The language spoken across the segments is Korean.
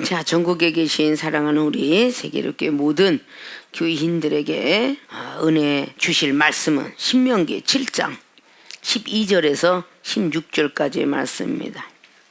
자, 전국에 계신 사랑하는 우리 세계롭게 모든 교인들에게 은혜 주실 말씀은 신명기 7장 12절에서 16절까지의 말씀입니다.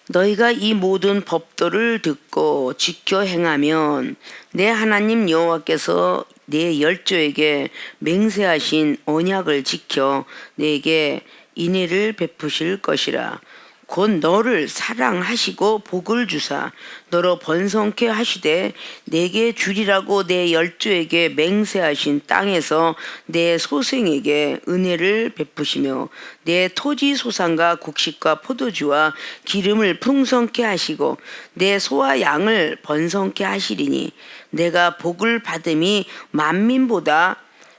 너희가 이 모든 법도를 듣고 지켜 행하면 내 하나님 여호와께서 내 열조에게 맹세하신 언약을 지켜 내게 인애를 베푸실 것이라. 곧 너를 사랑하시고 복을 주사 너로 번성케 하시되 내게 주리라고 내 열조에게 맹세하신 땅에서 내 소생에게 은혜를 베푸시며 내 토지 소산과 곡식과 포도주와 기름을 풍성케 하시고 내 소와 양을 번성케 하시리니 내가 복을 받음이 만민보다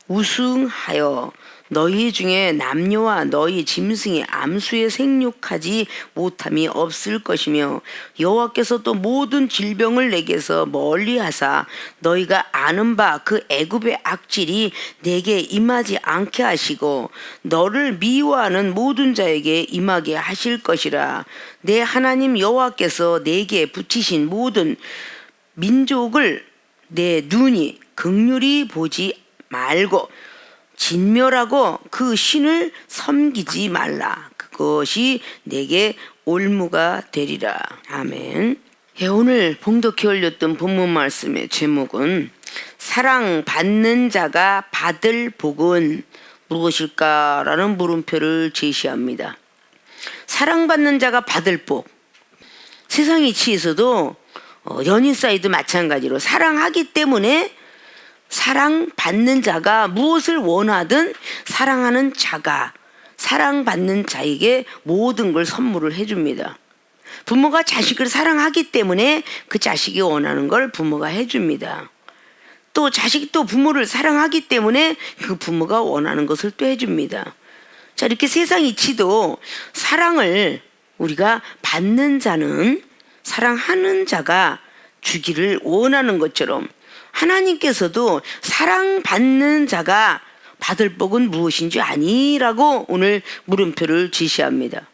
우승하여 너희 중에 남녀와 너희 짐승이 암수에 생육하지 못함이 없을 것이며 여호와께서 또 모든 질병을 내게서 멀리하사 너희가 아는 바 그 애굽의 악질이 내게 임하지 않게 하시고 너를 미워하는 모든 자에게 임하게 하실 것이라. 내 하나님 여호와께서 내게 붙이신 모든 민족을 내 눈이 긍휼히 보지 말고 진멸하고 그 신을 섬기지 말라. 그것이 내게 올무가 되리라. 아멘. 오늘 봉독해 올렸던 본문 말씀의 제목은 사랑받는 자가 받을 복은 무엇일까라는 물음표를 제시합니다. 사랑받는 자가 받을 복. 세상 이치에서도 연인 사이도 마찬가지로 사랑하기 때문에 사랑받는 자가 무엇을 원하든 사랑하는 자가 사랑받는 자에게 모든 걸 선물을 해줍니다. 부모가 자식을 사랑하기 때문에 그 자식이 원하는 걸 부모가 해줍니다. 또 자식도 부모를 사랑하기 때문에 그 부모가 원하는 것을 또 해줍니다. 자, 이렇게 세상 이치도 사랑을 우리가 받는 자는 사랑하는 자가 주기를 원하는 것처럼 하나님께서도 사랑받는 자가 받을 복은 무엇인지 아니라고 오늘 물음표를 제시합니다.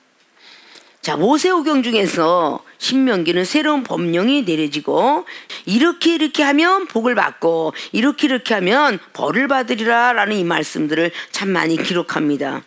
자, 모세오경 중에서 신명기는 새로운 법령이 내려지고 이렇게 하면 복을 받고 이렇게 하면 벌을 받으리라 라는 이 말씀들을 참 많이 기록합니다.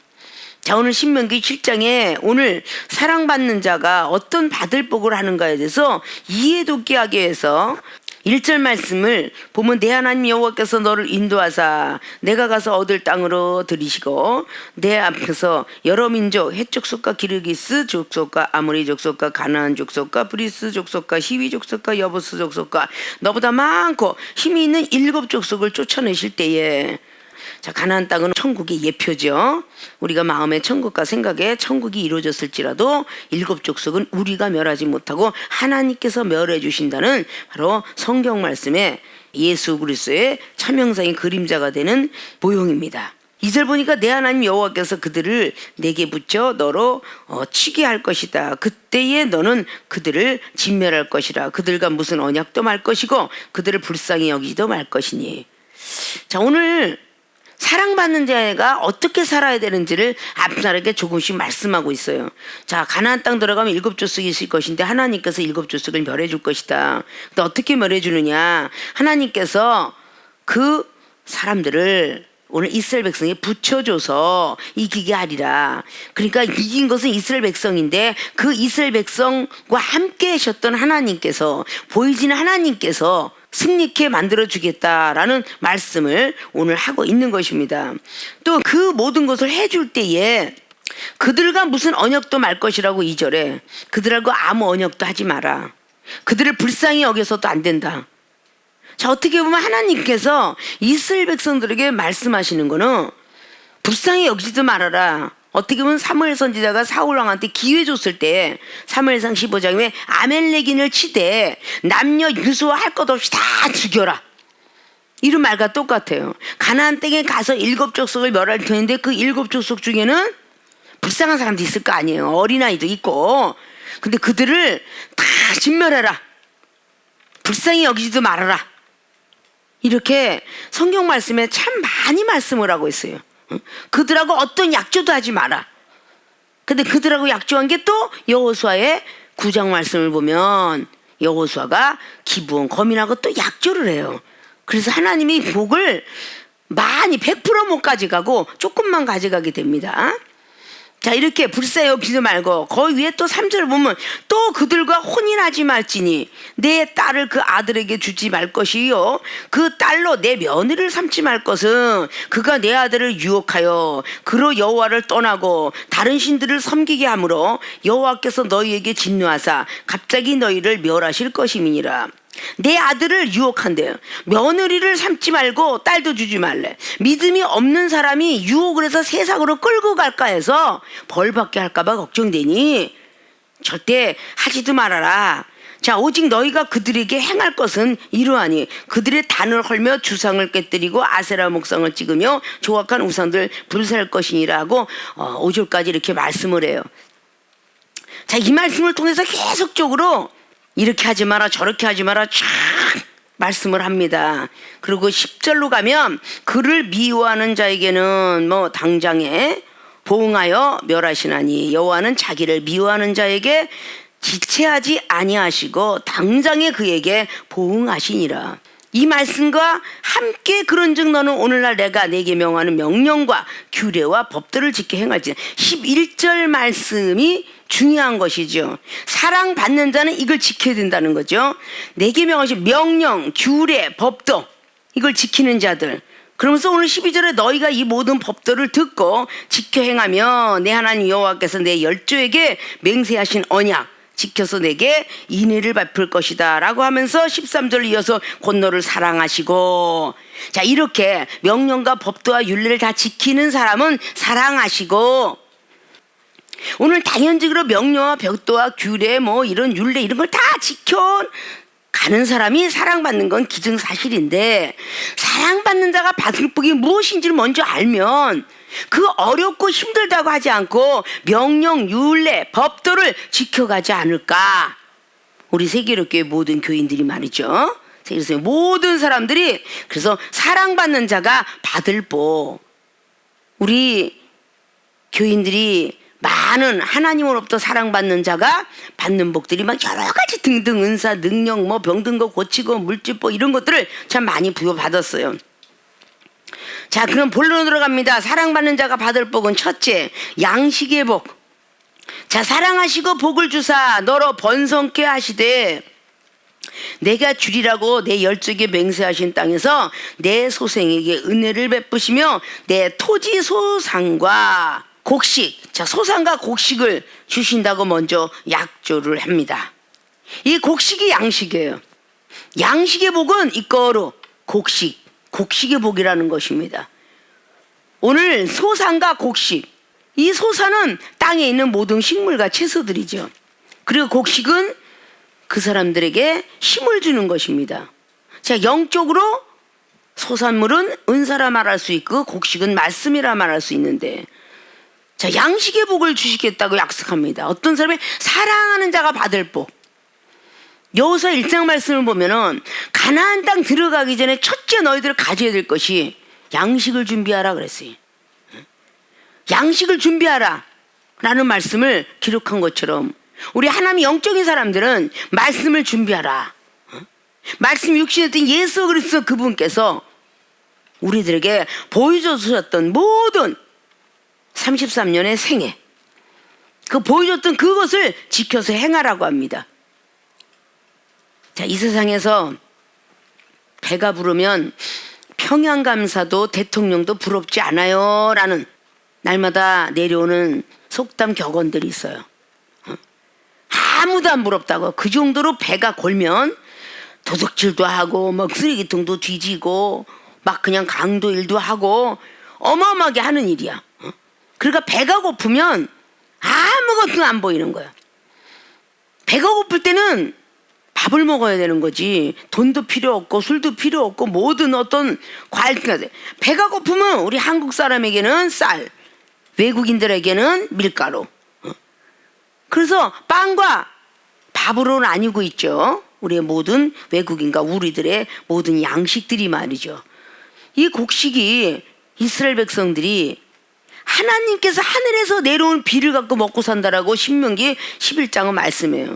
자, 오늘 신명기 7장에 오늘 사랑받는 자가 어떤 받을 복을 하는가에 대해서 이해돋게 하기 위해서 1절 말씀을 보면 내 하나님 여호와께서 너를 인도하사 내가 가서 얻을 땅으로 들이시고 내 앞에서 여러 민족 헷 족속과 기르기스 족속과 아모리 족속과 가나안 족속과 브리스 족속과 히위 족속과 여부스 족속과 너보다 많고 힘이 있는 7 족속을 쫓아내실 때에 자, 가나안 땅은 천국의 예표죠. 우리가 마음의 천국과 생각에 천국이 이루어졌을지라도 7 족속은 우리가 멸하지 못하고 하나님께서 멸해 주신다는 바로 성경 말씀에 예수 그리스도의 차명상인 그림자가 되는 모형입니다. 2절 보니까 내 하나님 여호와께서 그들을 내게 붙여 너로 치게 할 것이다. 그때에 너는 그들을 진멸할 것이라. 그들과 무슨 언약도 말 것이고 그들을 불쌍히 여기지도 말 것이니. 자, 오늘 사랑받는 자가 어떻게 살아야 되는지를 앞사람에게 조금씩 말씀하고 있어요. 자, 가나안 땅 들어가면 7 족속이 있을 것인데 하나님께서 7 족속을 멸해 줄 것이다. 근데 어떻게 멸해 주느냐? 하나님께서 그 사람들을 오늘 이스라엘 백성에 붙여줘서 이기게 하리라. 그러니까 이긴 것은 이스라엘 백성인데 그 이스라엘 백성과 함께 하셨던 하나님께서 보이지는 하나님께서 승리케 만들어주겠다라는 말씀을 오늘 하고 있는 것입니다. 또 그 모든 것을 해줄 때에 그들과 무슨 언약도 말 것이라고 2절에 그들하고 아무 언약도 하지 마라. 그들을 불쌍히 여겨서도 안 된다. 자, 어떻게 보면 하나님께서 이스라엘 백성들에게 말씀하시는 거는 불쌍히 여기지도 말아라. 어떻게 보면 사무엘 선지자가 사울 왕한테 기회 줬을 때 사무엘상 15장에 아멜렉인을 치되 남녀 유수와 할 것 없이 다 죽여라. 이런 말과 똑같아요. 가나안 땅에 가서 7 족속을 멸할 텐데 그 7 족속 중에는 불쌍한 사람도 있을 거 아니에요. 어린아이도 있고. 근데 그들을 다 진멸해라. 불쌍히 여기지도 말아라. 이렇게 성경 말씀에 참 많이 말씀을 하고 있어요. 그들하고 어떤 약조도 하지 마라. 근데 그들하고 약조한 게 또 여호수아의 9장 말씀을 보면 여호수아가 기브온 거민하고 또 약조를 해요. 그래서 하나님이 복을 많이 100% 못 가져가고 조금만 가져가게 됩니다. 자, 이렇게 불쌍히 여기지 말고 거기 위에 또 3절을 보면 또 그들과 혼인하지 말지니 내 딸을 그 아들에게 주지 말 것이요 그 딸로 내 며느리를 삼지 말 것은 그가 내 아들을 유혹하여 그로 여호와를 떠나고 다른 신들을 섬기게 하므로 여호와께서 너희에게 진노하사 갑자기 너희를 멸하실 것임이니라. 내 아들을 유혹한대요. 며느리를 삼지 말고 딸도 주지 말래. 믿음이 없는 사람이 유혹을 해서 세상으로 끌고 갈까 해서 벌받게 할까봐 걱정되니 절대 하지도 말아라. 자, 오직 너희가 그들에게 행할 것은 이러하니 그들의 단을 헐며 주상을 깨뜨리고 아세라 목상을 찍으며 조각한 우상들 불살 것이니라 하고 5절까지 이렇게 말씀을 해요. 자, 이 말씀을 통해서 계속적으로 이렇게 하지 마라 저렇게 하지 마라 쫙 말씀을 합니다. 그리고 10절로 가면 그를 미워하는 자에게는 당장에 보응하여 멸하시나니 여호와는 자기를 미워하는 자에게 지체하지 아니하시고 당장에 그에게 보응하시니라. 이 말씀과 함께 그런즉 너는 오늘날 내가 내게 명하는 명령과 규례와 법들을 지켜 행할지. 11절 말씀이 중요한 것이죠. 사랑받는 자는 이걸 지켜야 된다는 거죠. 내게 명하신 명령, 규례, 법도 이걸 지키는 자들. 그러면서 오늘 12절에 너희가 이 모든 법도를 듣고 지켜 행하며 내 하나님 여호와께서 내 열조에게 맹세하신 언약 지켜서 내게 인애를 베풀 것이다 라고 하면서 13절을 이어서 곧 너를 사랑하시고, 자, 이렇게 명령과 법도와 율례를 다 지키는 사람은 사랑하시고, 오늘 당연적으로 명령과 법도와 규례 이런 율례 이런 걸 다 지켜 가는 사람이 사랑받는 건 기정사실인데, 사랑받는 자가 받을 복이 무엇인지를 먼저 알면 그 어렵고 힘들다고 하지 않고 명령, 율례, 법도를 지켜가지 않을까. 우리 세계로교회 모든 교인들이 말이죠. 세계로교회 모든 사람들이 그래서 사랑받는 자가 받을 복. 우리 교인들이 많은 하나님으로부터 사랑받는 자가 받는 복들이 막 여러 가지 등등 은사, 능력, 병든 거 고치고 물질복 이런 것들을 참 많이 부여받았어요. 자, 그럼 본론으로 갑니다. 사랑받는 자가 받을 복은 첫째, 양식의 복. 자, 사랑하시고 복을 주사 너로 번성케 하시되 내가 주리라고 내 열조에게 맹세하신 땅에서 내 소생에게 은혜를 베푸시며 내 토지 소산과 곡식, 자, 소산과 곡식을 주신다고 먼저 약조를 합니다. 이 곡식이 양식이에요. 양식의 복은 이거로 곡식의 복이라는 것입니다. 오늘 소산과 곡식, 이 소산은 땅에 있는 모든 식물과 채소들이죠. 그리고 곡식은 그 사람들에게 힘을 주는 것입니다. 자, 영적으로 소산물은 은사라 말할 수 있고 곡식은 말씀이라 말할 수 있는데, 자, 양식의 복을 주시겠다고 약속합니다. 어떤 사람이 사랑하는 자가 받을 복. 여호수아 1장 말씀을 보면은 가나안 땅 들어가기 전에 첫째 너희들 가져야 될 것이 양식을 준비하라 그랬어요. 양식을 준비하라 라는 말씀을 기록한 것처럼 우리 하나님 영적인 사람들은 말씀을 준비하라. 말씀 육신했던 예수 그리스도 그분께서 우리들에게 보여주셨던 모든 33년의 생애, 그 보여줬던 그것을 지켜서 행하라고 합니다. 자, 이 세상에서 배가 부르면 평양감사도 대통령도 부럽지 않아요 라는 날마다 내려오는 속담 격언들이 있어요. 아무도 안 부럽다고. 그 정도로 배가 골면 도둑질도 하고 쓰레기통도 뒤지고 막 그냥 강도 일도 하고 어마어마하게 하는 일이야. 그러니까 배가 고프면 아무것도 안 보이는 거야. 배가 고플 때는 밥을 먹어야 되는 거지. 돈도 필요 없고 술도 필요 없고 모든 어떤 과일가 돼. 배가 고프면 우리 한국 사람에게는 쌀, 외국인들에게는 밀가루. 그래서 빵과 밥으로 나뉘고 있죠. 우리의 모든 외국인과 우리들의 모든 양식들이 말이죠. 이 곡식이 이스라엘 백성들이 하나님께서 하늘에서 내려온 비를 갖고 먹고 산다라고 신명기 11장은 말씀해요.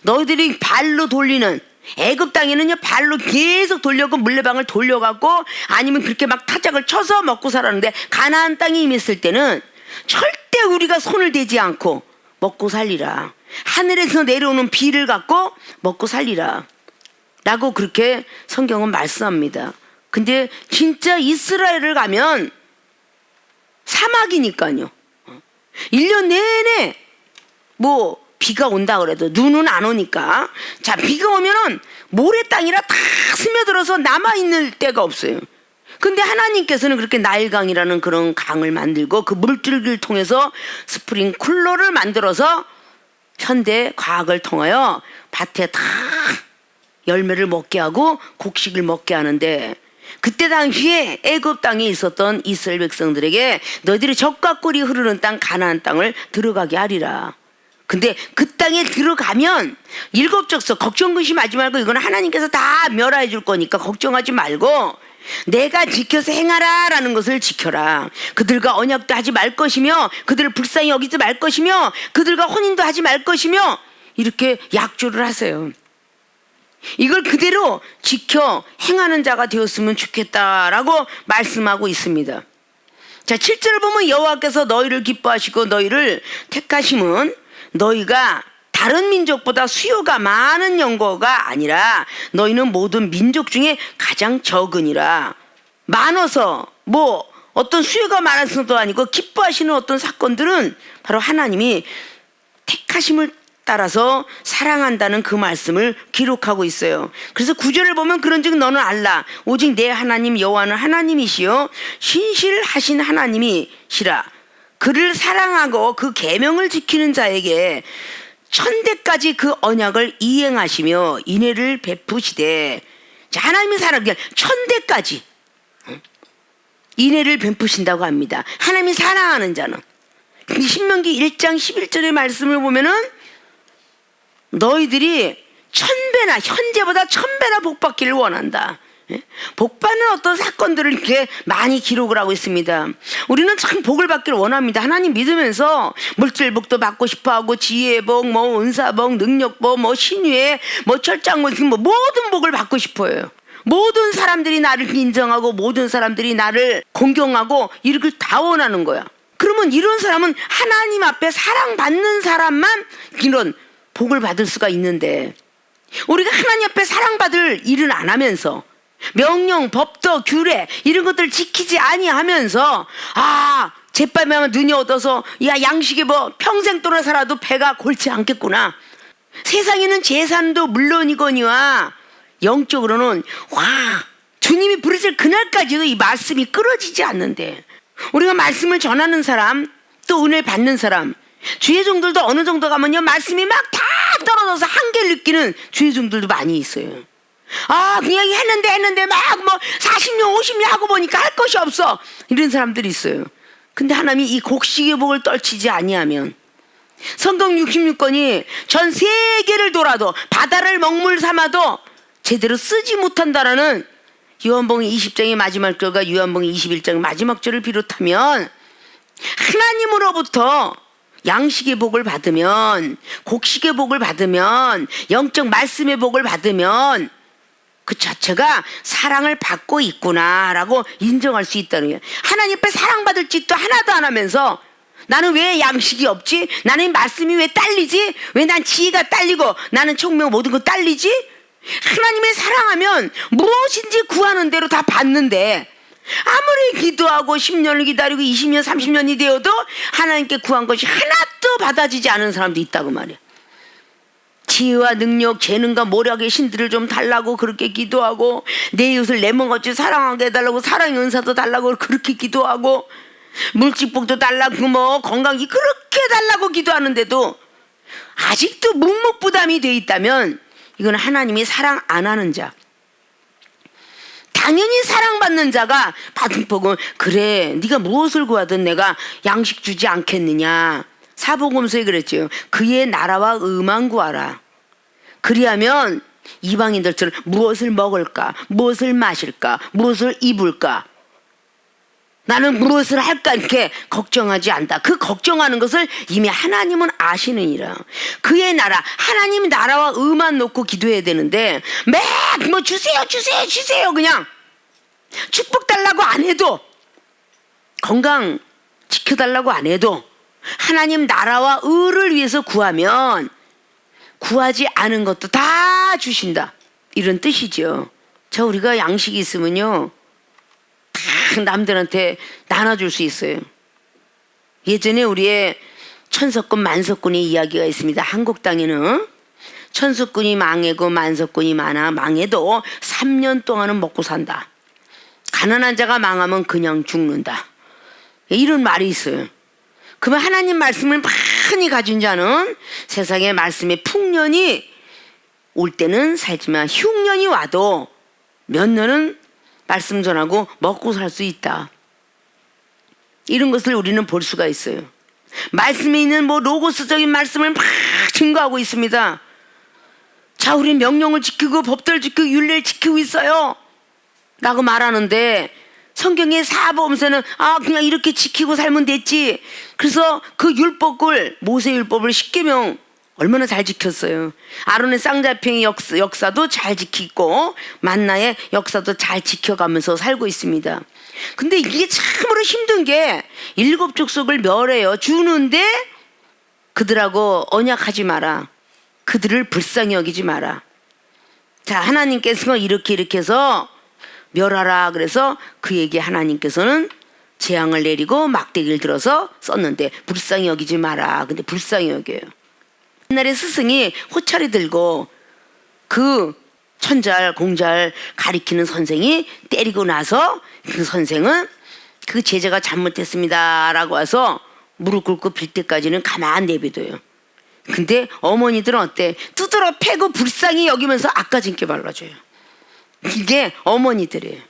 너희들이 발로 돌리는, 애굽 땅에는요 발로 계속 돌려고 물레방을 돌려갖고 아니면 그렇게 막 타작을 쳐서 먹고 살았는데, 가나안 땅에 임했을 때는 절대 우리가 손을 대지 않고 먹고 살리라, 하늘에서 내려오는 비를 갖고 먹고 살리라 라고 그렇게 성경은 말씀합니다. 근데 진짜 이스라엘을 가면 사막이니까요, 1년 내내 뭐 비가 온다 그래도 눈은 안 오니까, 자 비가 오면은 모래 땅이라 다 스며들어서 남아있는 때가 없어요. 근데 하나님께서는 그렇게 나일강이라는 그런 강을 만들고 그 물줄기를 통해서 스프링쿨러를 만들어서 현대 과학을 통하여 밭에 다 열매를 먹게 하고 곡식을 먹게 하는데, 그때 당시에 애굽 땅에 있었던 이스라엘 백성들에게 너희들이 젖과 꿀이 흐르는 땅 가나안 땅을 들어가게 하리라. 근데 그 땅에 들어가면 7족속 걱정 근심하지 말고, 이거는 하나님께서 다 멸하해 줄 거니까 걱정하지 말고 내가 지켜서 행하라 라는 것을 지켜라. 그들과 언약도 하지 말 것이며 그들을 불쌍히 여기지 말 것이며 그들과 혼인도 하지 말 것이며, 이렇게 약조를 하세요. 이걸 그대로 지켜 행하는 자가 되었으면 좋겠다라고 말씀하고 있습니다. 자, 7절을 보면 여호와께서 너희를 기뻐하시고 너희를 택하심은 너희가 다른 민족보다 수요가 많은 연고가 아니라 너희는 모든 민족 중에 가장 적으니라. 많아서 뭐 어떤 수요가 많아서도 아니고, 기뻐하시는 어떤 사건들은 바로 하나님이 택하심을 따라서 사랑한다는 그 말씀을 기록하고 있어요. 그래서 9절을 보면 그런즉 너는 알라 오직 내 하나님 여호와는 하나님이시요 신실하신 하나님이시라. 그를 사랑하고 그 계명을 지키는 자에게 천대까지 그 언약을 이행하시며 인애를 베푸시되, 자, 하나님이 사랑하게 천대까지 인애를 베푸신다고 합니다. 하나님이 사랑하는 자는. 신명기 1장 11절의 말씀을 보면은 너희들이 1000배나, 현재보다 1000배나 복받기를 원한다. 복받는 어떤 사건들을 이렇게 많이 기록을 하고 있습니다. 우리는 참 복을 받기를 원합니다. 하나님 믿으면서 물질복도 받고 싶어하고, 지혜복, 뭐 은사복, 능력복, 뭐 신유회, 뭐 철장복, 뭐 모든 복을 받고 싶어요. 모든 사람들이 나를 인정하고 모든 사람들이 나를 공경하고 이렇게 다 원하는 거야. 그러면 이런 사람은 하나님 앞에 사랑받는 사람만 이런 복을 받을 수가 있는데, 우리가 하나님 앞에 사랑받을 일은 안 하면서 명령, 법도, 규례 이런 것들을 지키지 아니하면서, 제밤에만 눈이 어두워서 야 양식에 뭐 평생 동안 살아도 배가 골치 않겠구나, 세상에는 재산도 물론이거니와 영적으로는 주님이 부르실 그날까지도 이 말씀이 끊어지지 않는데, 우리가 말씀을 전하는 사람, 또 은혜 받는 사람, 주의 종들도 어느 정도 가면요 말씀이 막 다 떨어져서 한계를 느끼는 주의 종들도 많이 있어요. 그냥 했는데 막 뭐 40년 50년 하고 보니까 할 것이 없어, 이런 사람들이 있어요. 근데 하나님이 이 곡식의 복을 떨치지 아니하면, 성경 66권이 전 세계를 돌아도 바다를 먹물 삼아도 제대로 쓰지 못한다라는 요한복음 20장의 마지막 절과 요한복음 21장의 마지막 절을 비롯하면, 하나님으로부터 양식의 복을 받으면, 곡식의 복을 받으면, 영적 말씀의 복을 받으면 그 자체가 사랑을 받고 있구나라고 인정할 수 있다는 거예요. 하나님 앞에 사랑받을 짓도 하나도 안 하면서 나는 왜 양식이 없지? 나는 말씀이 왜 딸리지? 왜 난 지혜가 딸리고 나는 총명 모든 거 딸리지? 하나님의 사랑하면 무엇인지 구하는 대로 다 받는데, 아무리 기도하고 10년을 기다리고 20년 30년이 되어도 하나님께 구한 것이 하나도 받아지지 않은 사람도 있다고 말이야. 지혜와 능력, 재능과 모략의 신들을 좀 달라고 그렇게 기도하고, 내 이웃을 내 몸같이 사랑하게 해달라고 사랑의 은사도 달라고 그렇게 기도하고, 물질복도 달라고 뭐 건강이 그렇게 달라고 기도하는데도 아직도 묵묵부담이 돼 있다면 이건 하나님이 사랑 안 하는 자. 당연히 사랑받는 자가 받은 복은, 그래 네가 무엇을 구하든 내가 양식 주지 않겠느냐. 사복음서에 그랬죠. 그의 나라와 의만 구하라. 그리하면 이방인들처럼 무엇을 먹을까, 무엇을 마실까, 무엇을 입을까, 나는 무엇을 할까 이렇게 걱정하지 않다. 그 걱정하는 것을 이미 하나님은 아시느니라. 그의 나라, 하나님 나라와 의만 놓고 기도해야 되는데 매 뭐 주세요 주세요 주세요 그냥 축복 달라고 안 해도, 건강 지켜달라고 안 해도 하나님 나라와 의를 위해서 구하면 구하지 않은 것도 다 주신다, 이런 뜻이죠. 자, 우리가 양식이 있으면요 다 남들한테 나눠줄 수 있어요. 예전에 우리의 천석군 만석군의 이야기가 있습니다. 한국 땅에는 천석군이 망해고 만석군이 망해도 3년 동안은 먹고 산다. 가난한 자가 망하면 그냥 죽는다, 이런 말이 있어요. 그러면 하나님 말씀을 많이 가진 자는 세상의 말씀의 풍년이 올 때는 살지만 흉년이 와도 몇 년은 말씀 전하고 먹고 살 수 있다, 이런 것을 우리는 볼 수가 있어요. 말씀에 있는 로고스적인 말씀을 막 증거하고 있습니다. 자, 우리 명령을 지키고 법도를 지키고 율례를 지키고 있어요 라고 말하는데, 성경의 사범세는 그냥 이렇게 지키고 살면 됐지. 그래서 그 율법을, 모세율법을 10계명 얼마나 잘 지켰어요. 아론의 쌍자평의 역사도 잘 지키고 만나의 역사도 잘 지켜가면서 살고 있습니다. 근데 이게 참으로 힘든 게 7족속을 멸해요. 주는데 그들하고 언약하지 마라, 그들을 불쌍히 여기지 마라. 자, 하나님께서 이렇게 해서 멸하라 그래서 그에게 하나님께서는 재앙을 내리고 막대기를 들어서 썼는데 불쌍히 여기지 마라. 근데 불쌍히 여겨요. 옛날에 스승이 호차리 들고 그 천잘 공잘 가리키는 선생이 때리고 나서 그 선생은 그 제자가 잘못했습니다 라고 와서 무릎 꿇고 빌 때까지는 가만 내비둬요. 근데 어머니들은 어때? 두드러 패고 불쌍히 여기면서 아까진게 발라줘요. 이게 어머니들이에요.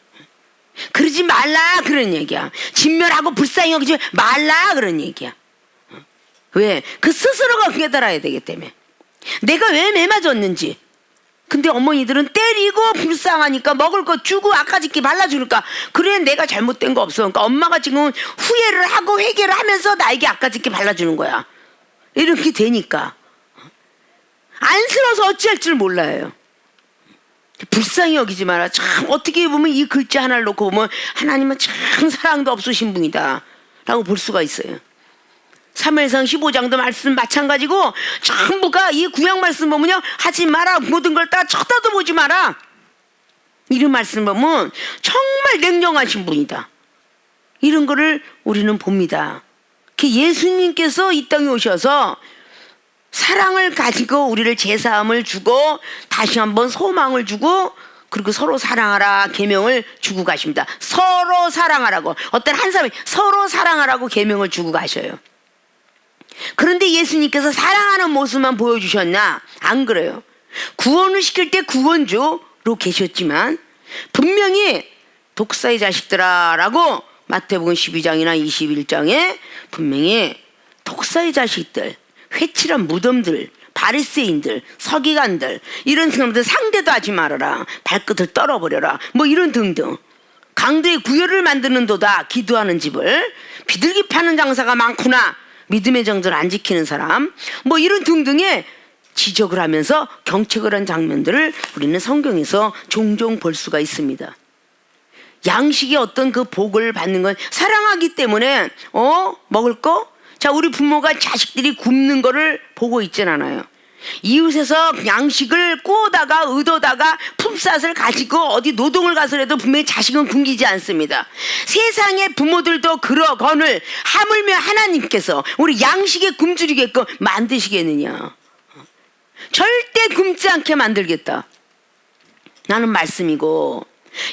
그러지 말라 그런 얘기야. 진멸하고 불쌍히 여기지 말라 그런 얘기야. 왜? 그 스스로가 깨달아야 되기 때문에. 내가 왜 매맞았는지. 근데 어머니들은 때리고 불쌍하니까 먹을 거 주고 아까짓기 발라주니까 그래 내가 잘못된 거 없어. 그러니까 엄마가 지금 후회를 하고 회개를 하면서 나에게 아까짓기 발라주는 거야. 이렇게 되니까 안쓰러워서 어찌할 줄 몰라요. 불쌍히 여기지 마라. 참 어떻게 보면 이 글자 하나를 놓고 보면 하나님은 참 사랑도 없으신 분이다 라고 볼 수가 있어요. 사무엘상 15장도 말씀 마찬가지고 전부가 이 구약 말씀 보면요, 하지 마라, 모든 걸 다 쳐다도 보지 마라, 이런 말씀 보면 정말 냉정하신 분이다, 이런 거를 우리는 봅니다. 예수님께서 이 땅에 오셔서 사랑을 가지고 우리를 제사함을 주고 다시 한번 소망을 주고 그리고 서로 사랑하라 계명을 주고 가십니다. 서로 사랑하라고, 어떤 한 사람이 서로 사랑하라고 계명을 주고 가셔요. 그런데 예수님께서 사랑하는 모습만 보여주셨나? 안 그래요. 구원을 시킬 때 구원주로 계셨지만 분명히 독사의 자식들아 라고 마태복음 12장이나 21장에 분명히 독사의 자식들, 회칠한 무덤들, 바리새인들, 서기관들, 이런 사람들 상대도 하지 말아라, 발끝을 떨어버려라, 이런 등등. 강도의 구열을 만드는도다, 기도하는 집을 비둘기 파는 장사가 많구나, 믿음의 정도를 안 지키는 사람, 이런 등등의 지적을 하면서 경책을 한 장면들을 우리는 성경에서 종종 볼 수가 있습니다. 양식의 어떤 그 복을 받는 건 사랑하기 때문에 먹을 거? 자, 우리 부모가 자식들이 굶는 거를 보고 있진 않아요. 이웃에서 양식을 꾸어다가 얻어다가 품삯을 가지고 어디 노동을 가서라도 분명히 자식은 굶기지 않습니다. 세상의 부모들도 그러거늘 하물며 하나님께서 우리 양식에 굶주리게끔 만드시겠느냐. 절대 굶지 않게 만들겠다. 나는 말씀이고,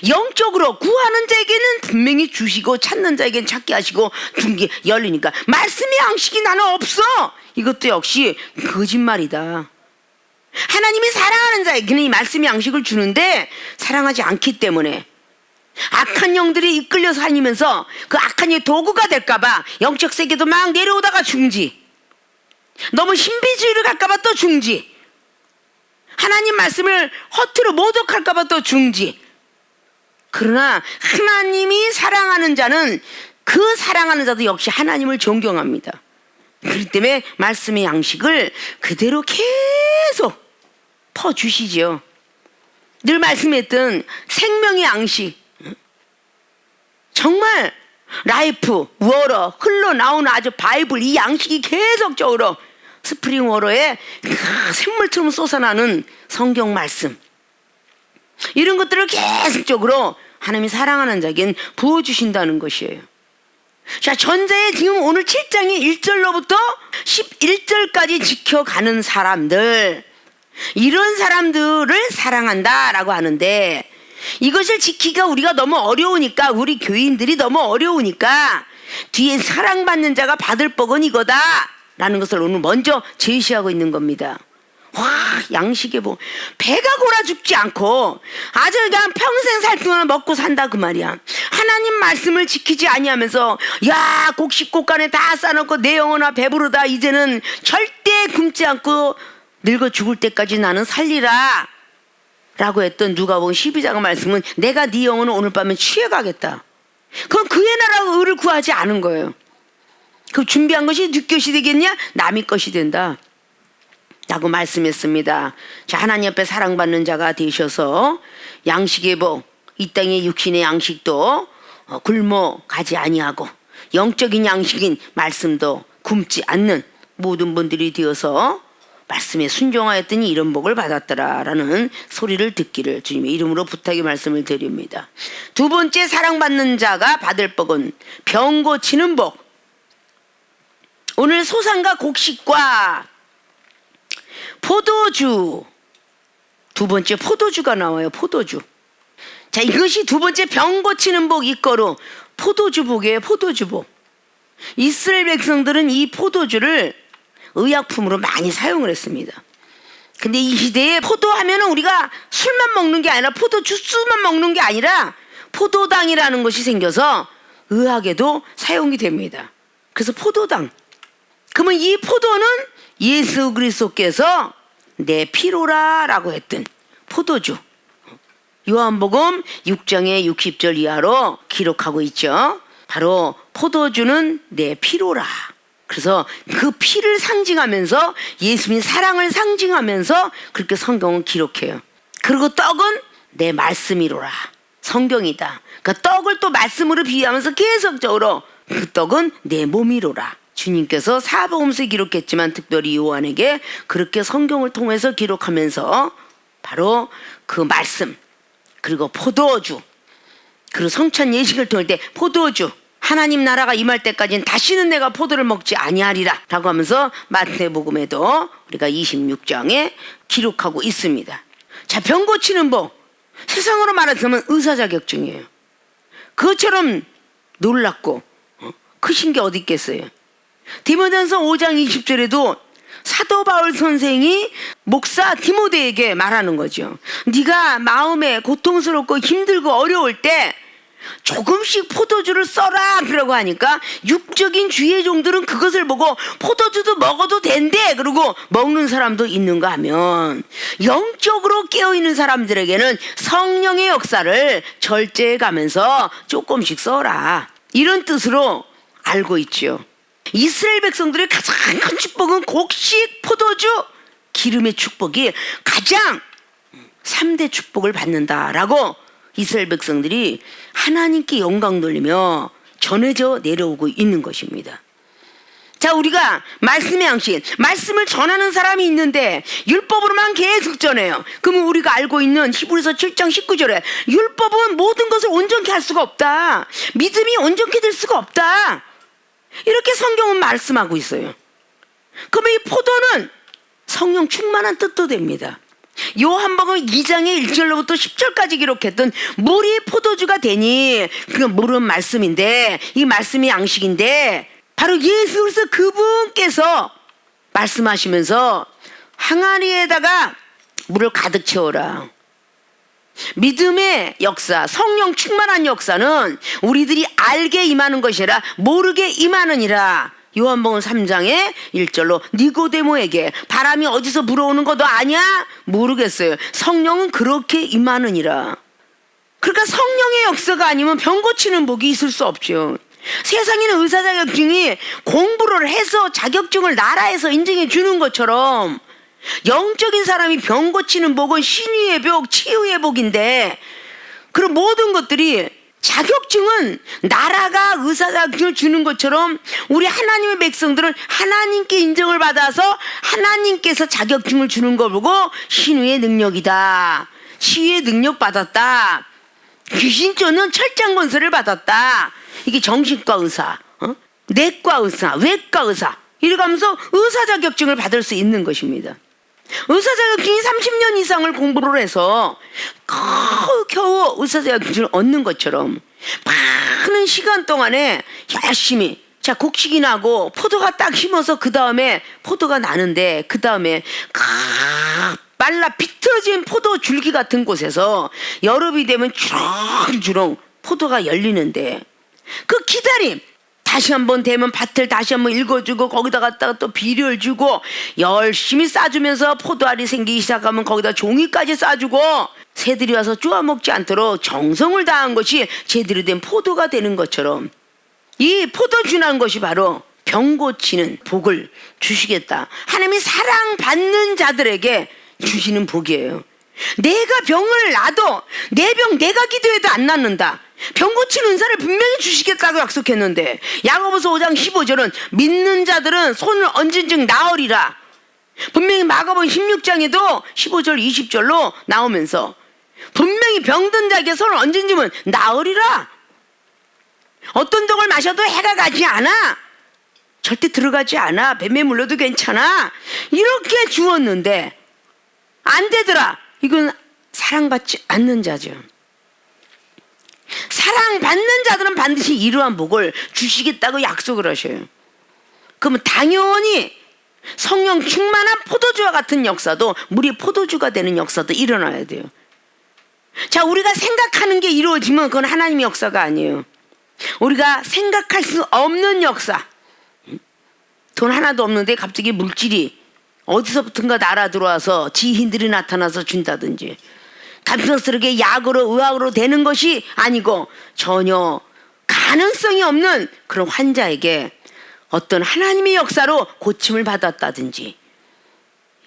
영적으로 구하는 자에게는 분명히 주시고 찾는 자에게는 찾게 하시고 둥기 열리니까 말씀의 양식이 나는 없어, 이것도 역시 거짓말이다. 하나님이 사랑하는 자에게는 이 말씀의 양식을 주는데 사랑하지 않기 때문에 악한 영들이 이끌려서 다니면서 그 악한 영의 도구가 될까봐 영적 세계도 막 내려오다가 중지, 너무 신비주의를 갈까봐 또 중지, 하나님 말씀을 허투루 모독할까봐 또 중지. 그러나 하나님이 사랑하는 자는 그 사랑하는 자도 역시 하나님을 존경합니다. 그렇기 때문에 말씀의 양식을 그대로 계속 퍼주시죠. 늘 말씀했던 생명의 양식, 정말 라이프, 워러, 흘러나오는 아주 바이블, 이 양식이 계속적으로 스프링 워러에 샘물처럼 솟아나는 성경 말씀, 이런 것들을 계속적으로 하나님이 사랑하는 자에겐 부어주신다는 것이에요. 자, 전자에 지금 오늘 7장의 1절로부터 11절까지 지켜가는 사람들, 이런 사람들을 사랑한다라고 하는데, 이것을 지키기가 우리가 너무 어려우니까, 우리 교인들이 너무 어려우니까 뒤에 사랑받는 자가 받을 복은 이거다 라는 것을 오늘 먼저 제시하고 있는 겁니다. 와, 양식의 복, 배가 골아 죽지 않고 아주 그냥 평생 살 동안 먹고 산다 그 말이야. 하나님 말씀을 지키지 아니하면서 야, 곡식곡간에 다 싸놓고 내 영혼아 배부르다, 이제는 절대 굶지 않고 늙어 죽을 때까지 나는 살리라 라고 했던 누가복음 12장 말씀은 내가 네 영혼을 오늘 밤에 취해가겠다. 그건 그의 나라와 의를 구하지 않은 거예요. 그 준비한 것이 네 것이 되겠냐? 남의 것이 된다 라고 말씀했습니다. 자, 하나님 앞에 사랑받는 자가 되셔서 양식의 복, 이 땅의 육신의 양식도 굶어 가지 아니하고 영적인 양식인 말씀도 굶지 않는 모든 분들이 되어서 말씀에 순종하였더니 이런 복을 받았더라라는 소리를 듣기를 주님의 이름으로 부탁의 말씀을 드립니다. 두 번째, 사랑받는 자가 받을 복은 병 고치는 복. 오늘 소산과 곡식과 포도주, 두 번째 포도주가 나와요. 포도주. 자, 이것이 두 번째 병 고치는 복 이거로 포도주 복이에요. 포도주 복. 이스라엘 백성들은 이 포도주를 의약품으로 많이 사용을 했습니다. 근데 이 시대에 포도하면 우리가 술만 먹는 게 아니라 포도 주스만 먹는 게 아니라 포도당이라는 것이 생겨서 의학에도 사용이 됩니다. 그래서 포도당. 그러면 이 포도는 예수 그리스도께서 내 피로라 라고 했던 포도주. 요한복음 6장의 60절 이하로 기록하고 있죠. 바로 포도주는 내 피로라. 그래서 그 피를 상징하면서 예수님의 사랑을 상징하면서 그렇게 성경은 기록해요. 그리고 떡은 내 말씀이로라. 성경이다. 그러니까 떡을 또 말씀으로 비유하면서 계속적으로 그 떡은 내 몸이로라. 주님께서 사복음서에 기록했지만 특별히 요한에게 그렇게 성경을 통해서 기록하면서 바로 그 말씀, 그리고 포도주, 그리고 성찬 예식을 통할 때 포도주, 하나님 나라가 임할 때까지는 다시는 내가 포도를 먹지 아니하리라 라고 하면서 마태복음에도 우리가 26장에 기록하고 있습니다. 자, 병 고치는 복, 세상으로 말하자면 의사 자격증이에요. 그것처럼 놀랍고 크신 게 어디 있겠어요. 디모데전서 5장 20절에도 사도 바울 선생이 목사 디모데에게 말하는 거죠. 네가 마음에 고통스럽고 힘들고 어려울 때 조금씩 포도주를 써라 그러고 하니까 육적인 주의 종들은 그것을 보고 포도주도 먹어도 된대 그러고 먹는 사람도 있는가 하면, 영적으로 깨어있는 사람들에게는 성령의 역사를 절제해 가면서 조금씩 써라, 이런 뜻으로 알고 있죠. 이스라엘 백성들의 가장 큰 축복은 곡식, 포도주, 기름의 축복이 가장 3대 축복을 받는다라고 이스라엘 백성들이 하나님께 영광 돌리며 전해져 내려오고 있는 것입니다. 자, 우리가 말씀의 양식, 말씀을 전하는 사람이 있는데 율법으로만 계속 전해요. 그러면 우리가 알고 있는 히브리서 7장 19절에 율법은 모든 것을 온전케 할 수가 없다, 믿음이 온전케 될 수가 없다, 이렇게 성경은 말씀하고 있어요. 그러면 이 포도는 성령 충만한 뜻도 됩니다. 요한복음 2장의 1절로부터 10절까지 기록했던 물이 포도주가 되니, 그건 물은 말씀인데, 이 말씀이 양식인데, 바로 예수 그리스도 그분께서 말씀하시면서 항아리에다가 물을 가득 채워라. 믿음의 역사, 성령 충만한 역사는 우리들이 알게 임하는 것이 아니라 모르게 임하느니라. 요한복음 3장의 1절로 니고데모에게 바람이 어디서 불어오는 것도 아냐? 모르겠어요. 성령은 그렇게 임하느니라. 그러니까 성령의 역사가 아니면 병 고치는 복이 있을 수 없죠. 세상에는 의사 자격증이 공부를 해서 자격증을 나라에서 인정해 주는 것처럼 영적인 사람이 병 고치는 복은 신유의 복, 치유의 복인데, 그런 모든 것들이 자격증은 나라가 의사 자격증을 주는 것처럼 우리 하나님의 백성들은 하나님께 인정을 받아서 하나님께서 자격증을 주는 걸 보고 신유의 능력이다, 치유의 능력 받았다, 귀신 쫓는 철장 권세를 받았다. 이게 정신과 의사, 내과 의사, 외과 의사, 이래가면서 의사 자격증을 받을 수 있는 것입니다. 의사 자격증이 30년 이상을 공부를 해서 겨우 의사 자격증을 얻는 것처럼 많은 시간 동안에 열심히, 자, 곡식이 나고 포도가 딱 심어서 그 다음에 포도가 나는데, 그 다음에 말라 비틀어진 포도 줄기 같은 곳에서 여름이 되면 주렁주렁 포도가 열리는데, 그 기다림, 다시 한번 되면 밭을 다시 한번 읽어주고 거기다 갖다가 또 비료를 주고 열심히 싸주면서 포도알이 생기기 시작하면 거기다 종이까지 싸주고 새들이 와서 쪼아먹지 않도록 정성을 다한 것이 제대로 된 포도가 되는 것처럼, 이 포도주라는 것이 바로 병 고치는 복을 주시겠다, 하나님이 사랑받는 자들에게 주시는 복이에요. 내가 병을 놔도 내 병 내가 기도해도 안 낫는다, 병 고치는 은사를 분명히 주시겠다고 약속했는데, 야고보서 5장 15절은 믿는 자들은 손을 얹은 즉 나으리라. 분명히 마가복음 16장에도 15절 20절로 나오면서 분명히 병든 자에게 손을 얹은 즉은 나으리라. 어떤 독을 마셔도 해가 가지 않아, 절대 들어가지 않아, 뱀에 물려도 괜찮아, 이렇게 주었는데 안 되더라. 이건 사랑받지 않는 자죠. 사랑받는 자들은 반드시 이러한 복을 주시겠다고 약속을 하셔요. 그러면 당연히 성령 충만한 포도주와 같은 역사도, 물이 포도주가 되는 역사도 일어나야 돼요. 자, 우리가 생각하는 게 이루어지면 그건 하나님의 역사가 아니에요. 우리가 생각할 수 없는 역사, 돈 하나도 없는데 갑자기 물질이 어디서부턴가 날아 들어와서 지인들이 나타나서 준다든지, 갑작스럽게 약으로 의학으로 되는 것이 아니고 전혀 가능성이 없는 그런 환자에게 어떤 하나님의 역사로 고침을 받았다든지,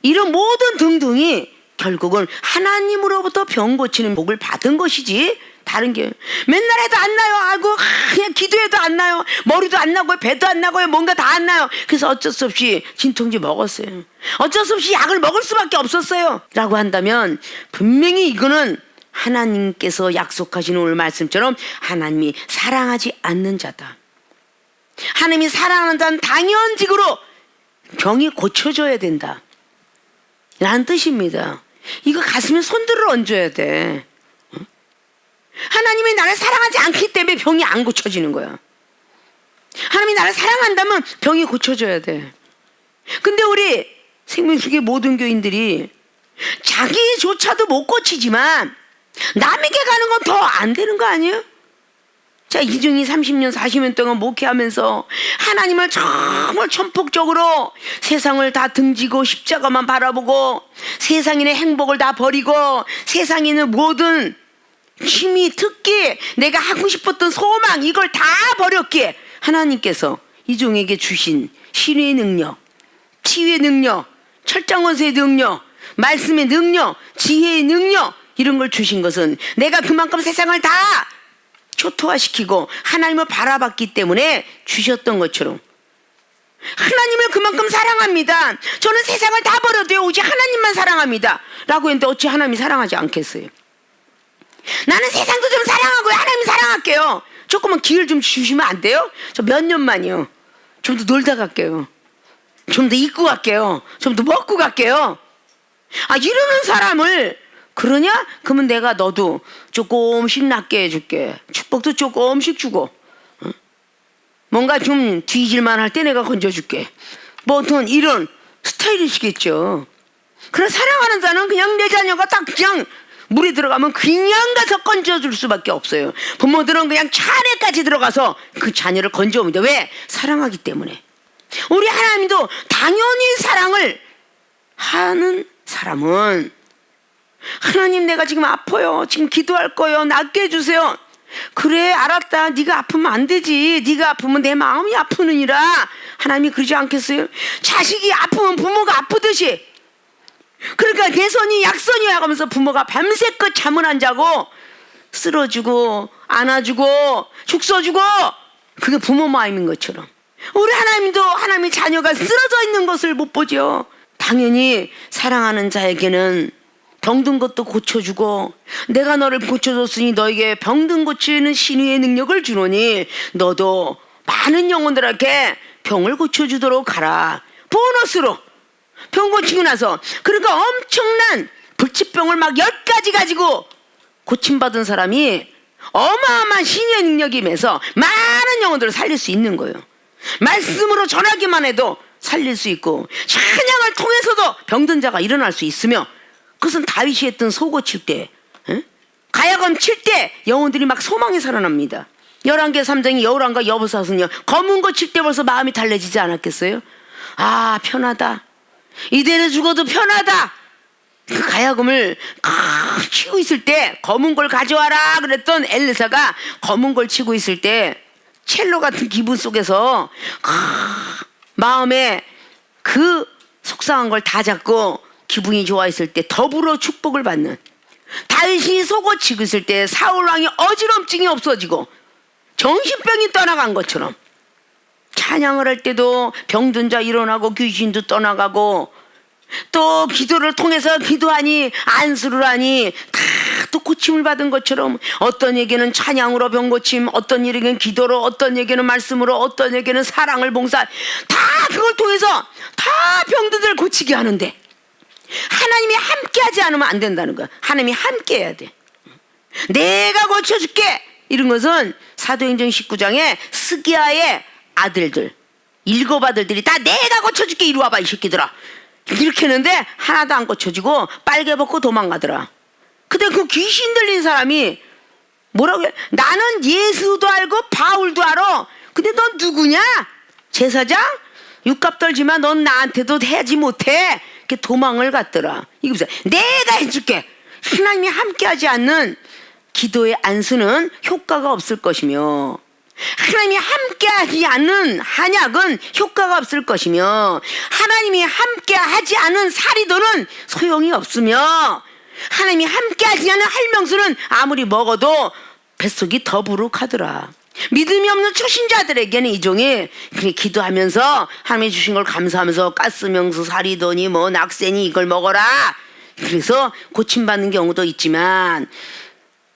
이런 모든 등등이 결국은 하나님으로부터 병 고치는 복을 받은 것이지, 다른 게 맨날 해도 안 나요, 아이고 그냥 기도해도 안 나요, 머리도 안 나고요, 배도 안 나고요, 뭔가 다 안 나요, 그래서 어쩔 수 없이 진통제 먹었어요, 어쩔 수 없이 약을 먹을 수밖에 없었어요 라고 한다면, 분명히 이거는 하나님께서 약속하시는 오늘 말씀처럼 하나님이 사랑하지 않는 자다. 하나님이 사랑하는 자는 당연직으로 병이 고쳐져야 된다 라는 뜻입니다. 이거 가슴에 손들을 얹어야 돼. 하나님이 나를 사랑하지 않기 때문에 병이 안 고쳐지는 거야. 하나님이 나를 사랑한다면 병이 고쳐져야 돼. 근데 우리 생명수계 모든 교인들이 자기조차도 못 고치지만 남에게 가는 건 더 안 되는 거 아니에요? 자, 이중이 30년 40년 동안 목회하면서 하나님을 정말 천폭적으로 세상을 다 등지고 십자가만 바라보고 세상인의 행복을 다 버리고 세상에 있는 모든 취미, 특기, 내가 하고 싶었던 소망, 이걸 다 버렸기에 하나님께서 이종에게 주신 신의 능력, 치유의 능력, 철장원세의 능력, 말씀의 능력, 지혜의 능력, 이런 걸 주신 것은 내가 그만큼 세상을 다 초토화시키고 하나님을 바라봤기 때문에 주셨던 것처럼, 하나님을 그만큼 사랑합니다, 저는 세상을 다 버려도요 오직 하나님만 사랑합니다 라고 했는데 어찌 하나님이 사랑하지 않겠어요? 나는 세상도 좀 사랑하고요, 하나님 사랑할게요. 조금만 기회를 좀 주시면 안 돼요? 저 몇 년만요. 좀 더 놀다 갈게요. 좀 더 입고 갈게요. 좀 더 먹고 갈게요. 아, 이러는 사람을 그러냐? 그러면 내가 너도 조금씩 낫게 해줄게. 축복도 조금씩 주고, 뭔가 좀 뒤질만 할 때 내가 건져줄게. 뭐 어떤 이런 스타일이시겠죠. 그래, 사랑하는 자는 그냥 내 자녀가 딱 그냥 물에 들어가면 그냥 가서 건져줄 수밖에 없어요. 부모들은 그냥 차례까지 들어가서 그 자녀를 건져옵니다. 왜? 사랑하기 때문에. 우리 하나님도 당연히 사랑을 하는 사람은, 하나님 내가 지금 아파요, 지금 기도할 거예요, 낫게 해주세요, 그래 알았다. 네가 아프면 안 되지. 네가 아프면 내 마음이 아프느니라. 하나님이 그러지 않겠어요? 자식이 아프면 부모가 아프듯이. 그러니까 내 손이 약손이야 하면서 부모가 밤새껏 잠을 안 자고 쓸어주고 안아주고 죽서주고, 그게 부모 마음인 것처럼 우리 하나님도 하나님의 자녀가 쓰러져 있는 것을 못 보죠. 당연히 사랑하는 자에게는 병든 것도 고쳐주고, 내가 너를 고쳐줬으니 너에게 병든 고치는 신유의 능력을 주노니 너도 많은 영혼들에게 병을 고쳐주도록 하라. 보너스로 병 고치고 나서, 그러니까 엄청난 불치병을 막 10가지 가지고 고침받은 사람이 어마어마한 신유의 능력이 임해서 많은 영혼들을 살릴 수 있는 거예요. 말씀으로 전하기만 해도 살릴 수 있고, 찬양을 통해서도 병든 자가 일어날 수 있으며, 그것은 다윗이 했던 소 고칠 때, 가야금 칠 때 영혼들이 막 소망이 살아납니다. 열왕기 3장이 여우람과 여보사은요, 검은 거 칠 때 벌써 마음이 달래지지 않았겠어요? 아, 편하다. 이대로 죽어도 편하다. 그 가야금을 치고 있을 때 검은 걸 가져와라 그랬던 엘리사가 검은 걸 치고 있을 때 첼로 같은 기분 속에서 마음에 그 속상한 걸 다 잡고 기분이 좋아 있을 때 더불어 축복을 받는, 다윗이 속어 치고 있을 때 사울왕이 어지럼증이 없어지고 정신병이 떠나간 것처럼, 찬양을 할 때도 병든 자 일어나고 귀신도 떠나가고, 또 기도를 통해서 기도하니 안수를 하니 다 또 고침을 받은 것처럼, 어떤 에게는 찬양으로 병고침, 어떤 에게는 기도로, 어떤 에게는 말씀으로, 어떤 에게는 사랑을 봉사, 다 그걸 통해서 다 병든들 고치게 하는데, 하나님이 함께 하지 않으면 안 된다는 거야. 하나님이 함께 해야 돼. 내가 고쳐줄게 이런 것은 사도행전 19장에 스기야의 아들들 7 아들들이 다 내가 고쳐줄게 이리 와봐 이 새끼들아 이렇게 했는데 하나도 안 고쳐지고 빨개 벗고 도망가더라. 근데 그 귀신 들린 사람이 뭐라고 해? 나는 예수도 알고 바울도 알아. 근데 넌 누구냐? 제사장? 육값 떨지만 넌 나한테도 하지 못해. 이렇게 도망을 갔더라. 이거 보세요. 내가 해줄게. 하나님이 함께하지 않는 기도의 안수는 효과가 없을 것이며, 하나님이 함께하지 않는 한약은 효과가 없을 것이며, 하나님이 함께하지 않은 사리도는 소용이 없으며, 하나님이 함께하지 않은 할명수는 아무리 먹어도 뱃속이 더부룩하더라. 믿음이 없는 초신자들에게는 이 종이 기도하면서 하나님이 주신 걸 감사하면서 가스명수, 사리도니 뭐 낙세니 이걸 먹어라. 그래서 고침받는 경우도 있지만,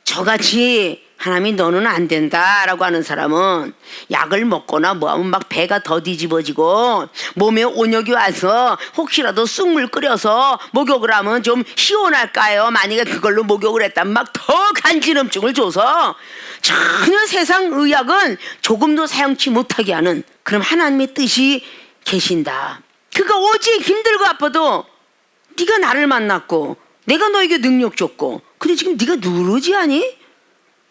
저같이 하나님이 너는 안 된다라고 하는 사람은 약을 먹거나 뭐하면 막 배가 더 뒤집어지고 몸에 온역이 와서 혹시라도 쑥물 끓여서 목욕을 하면 좀 시원할까요? 만약에 그걸로 목욕을 했다면 막 더 간지럼증을 줘서 전혀 세상 의학은 조금도 사용치 못하게 하는, 그럼 하나님의 뜻이 계신다. 그가 오직 힘들고 아파도 네가 나를 만났고 내가 너에게 능력 줬고, 근데 지금 네가 누르지 않니?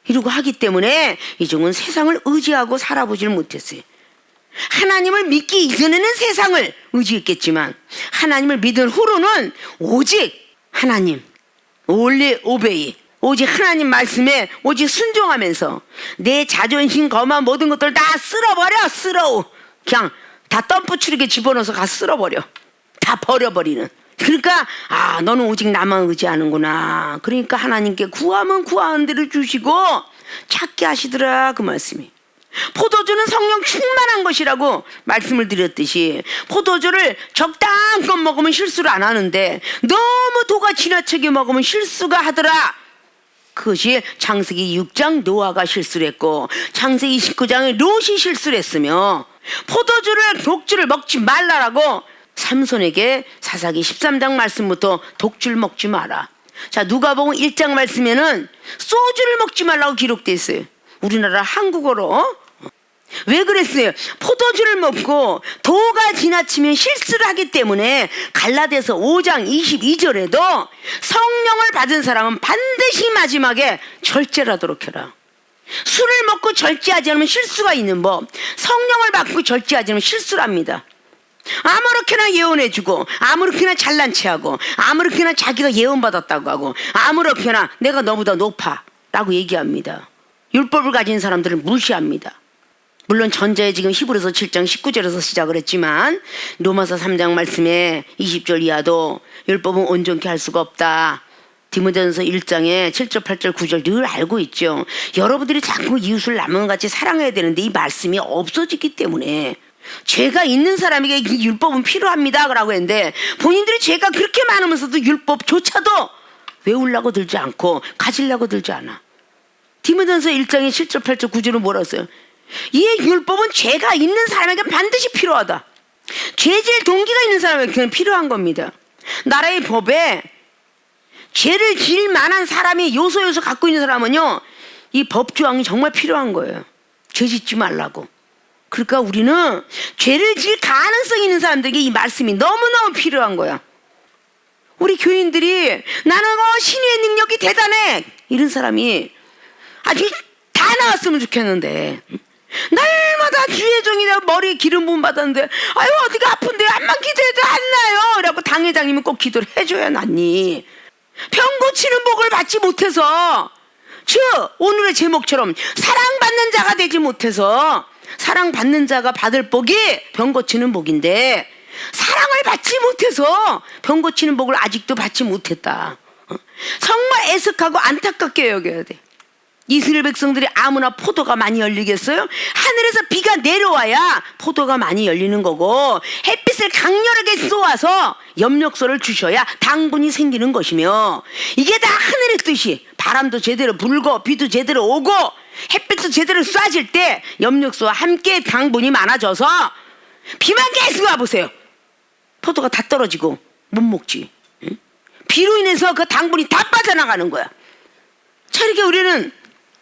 이러고 하기 때문에 이 종은 세상을 의지하고 살아보질 못했어요. 하나님을 믿기 이전에는 세상을 의지했겠지만 하나님을 믿은 후로는 오직 하나님, 올리 오베이, 오직 하나님 말씀에 오직 순종하면서 내 자존심, 거만 모든 것들 다 쓸어버려. 그냥 다 덤프추르게 집어넣어서 가 쓸어버려. 다 버려버리는. 그러니까 너는 오직 나만 의지하는구나. 그러니까 하나님께 구하면 구하는 대로 주시고 찾게 하시더라 그 말씀이. 포도주는 성령 충만한 것이라고 말씀을 드렸듯이, 포도주를 적당껏 먹으면 실수를 안 하는데 너무 도가 지나치게 먹으면 실수가 하더라. 그것이 창세기 6장 노아가 실수를 했고 창세기 19장에 롯이 실수를 했으며, 포도주를 독주를 먹지 말라라고 삼손에게 사사기 13장 말씀부터 독주를 먹지 마라. 자, 누가복음 1장 말씀에는 소주를 먹지 말라고 기록되어 있어요. 우리나라 한국어로. 왜 그랬어요? 포도주를 먹고 도가 지나치면 실수를 하기 때문에 갈라디아서 5장 22절에도 성령을 받은 사람은 반드시 마지막에 절제를 하도록 해라. 술을 먹고 절제하지 않으면 실수가 있는 법, 성령을 받고 절제하지 않으면 실수를 합니다. 아무렇게나 예언해주고 아무렇게나 잘난 체하고 아무렇게나 자기가 예언받았다고 하고 아무렇게나 내가 너보다 높아 라고 얘기합니다. 율법을 가진 사람들을 무시합니다. 물론 전자에 지금 히브리서 7장 19절에서 시작을 했지만 로마서 3장 말씀에 20절 이하도 율법은 온전케 할 수가 없다. 디모데전서 1장에 7절 8절 9절 늘 알고 있죠. 여러분들이 자꾸 이웃을 남과 같이 사랑해야 되는데 이 말씀이 없어지기 때문에 죄가 있는 사람에게 이 율법은 필요합니다 라고 했는데 본인들이 죄가 그렇게 많으면서도 율법조차도 외우려고 들지 않고 가지려고 들지 않아. 디모데전서 1장에 7절 8절 9절은 뭐라고 써요? 이 율법은 죄가 있는 사람에게 반드시 필요하다. 죄질 동기가 있는 사람에게 필요한 겁니다. 나라의 법에 죄를 지을 만한 사람이 요소 갖고 있는 사람은요 이 법조항이 정말 필요한 거예요. 죄 짓지 말라고. 그러니까 우리는 죄를 지을 가능성이 있는 사람들에게 이 말씀이 너무너무 필요한 거야. 우리 교인들이 나는 신의 능력이 대단해 이런 사람이 아주 다 나왔으면 좋겠는데 날마다 주의 종이라 머리에 기름 부음 받았는데 아유 어디가 아픈데 암만 기도해도 안 나요 라고 당회장님은 꼭 기도를 해줘야 낫니. 병 고치는 복을 받지 못해서 즉 오늘의 제목처럼 사랑받는 자가 되지 못해서 사랑받는 자가 받을 복이 병 고치는 복인데 사랑을 받지 못해서 병 고치는 복을 아직도 받지 못했다. 정말 애석하고 안타깝게 여겨야 돼. 이스라엘 백성들이 아무나 포도가 많이 열리겠어요? 하늘에서 비가 내려와야 포도가 많이 열리는 거고 햇빛을 강렬하게 쏘아서 엽력소를 주셔야 당분이 생기는 것이며 이게 다 하늘의 뜻이 바람도 제대로 불고 비도 제대로 오고 햇빛도 제대로 쏴질 때 엽력소와 함께 당분이 많아져서 비만 계속 와보세요. 포도가 다 떨어지고 못 먹지. 응? 비로 인해서 그 당분이 다 빠져나가는 거야. 자 이렇게 우리는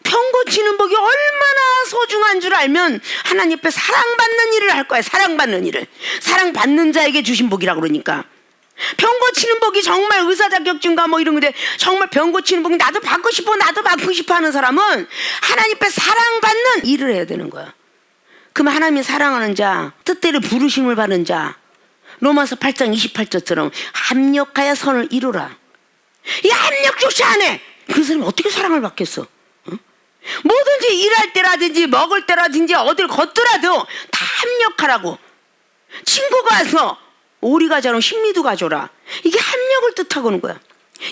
병 고치는 복이 얼마나 소중한 줄 알면 하나님 앞에 사랑받는 일을 할 거야. 사랑받는 일을. 사랑받는 자에게 주신 복이라고 그러니까. 병 고치는 복이 정말 의사 자격증과 뭐 이런 건데 정말 병 고치는 복이 나도 받고 싶어 하는 사람은 하나님 앞에 사랑받는 일을 해야 되는 거야. 그럼 하나님이 사랑하는 자, 뜻대로 부르심을 받는 자, 로마서 8장 28절처럼 합력하여 선을 이루라. 이 합력조차 안 해. 그 사람이 어떻게 사랑을 받겠어? 뭐든지 일할 때라든지 먹을 때라든지 어딜 걷더라도 다 합력하라고. 친구가 와서 오리 가져라 신미도 가져라. 이게 합력을 뜻하고는 거야.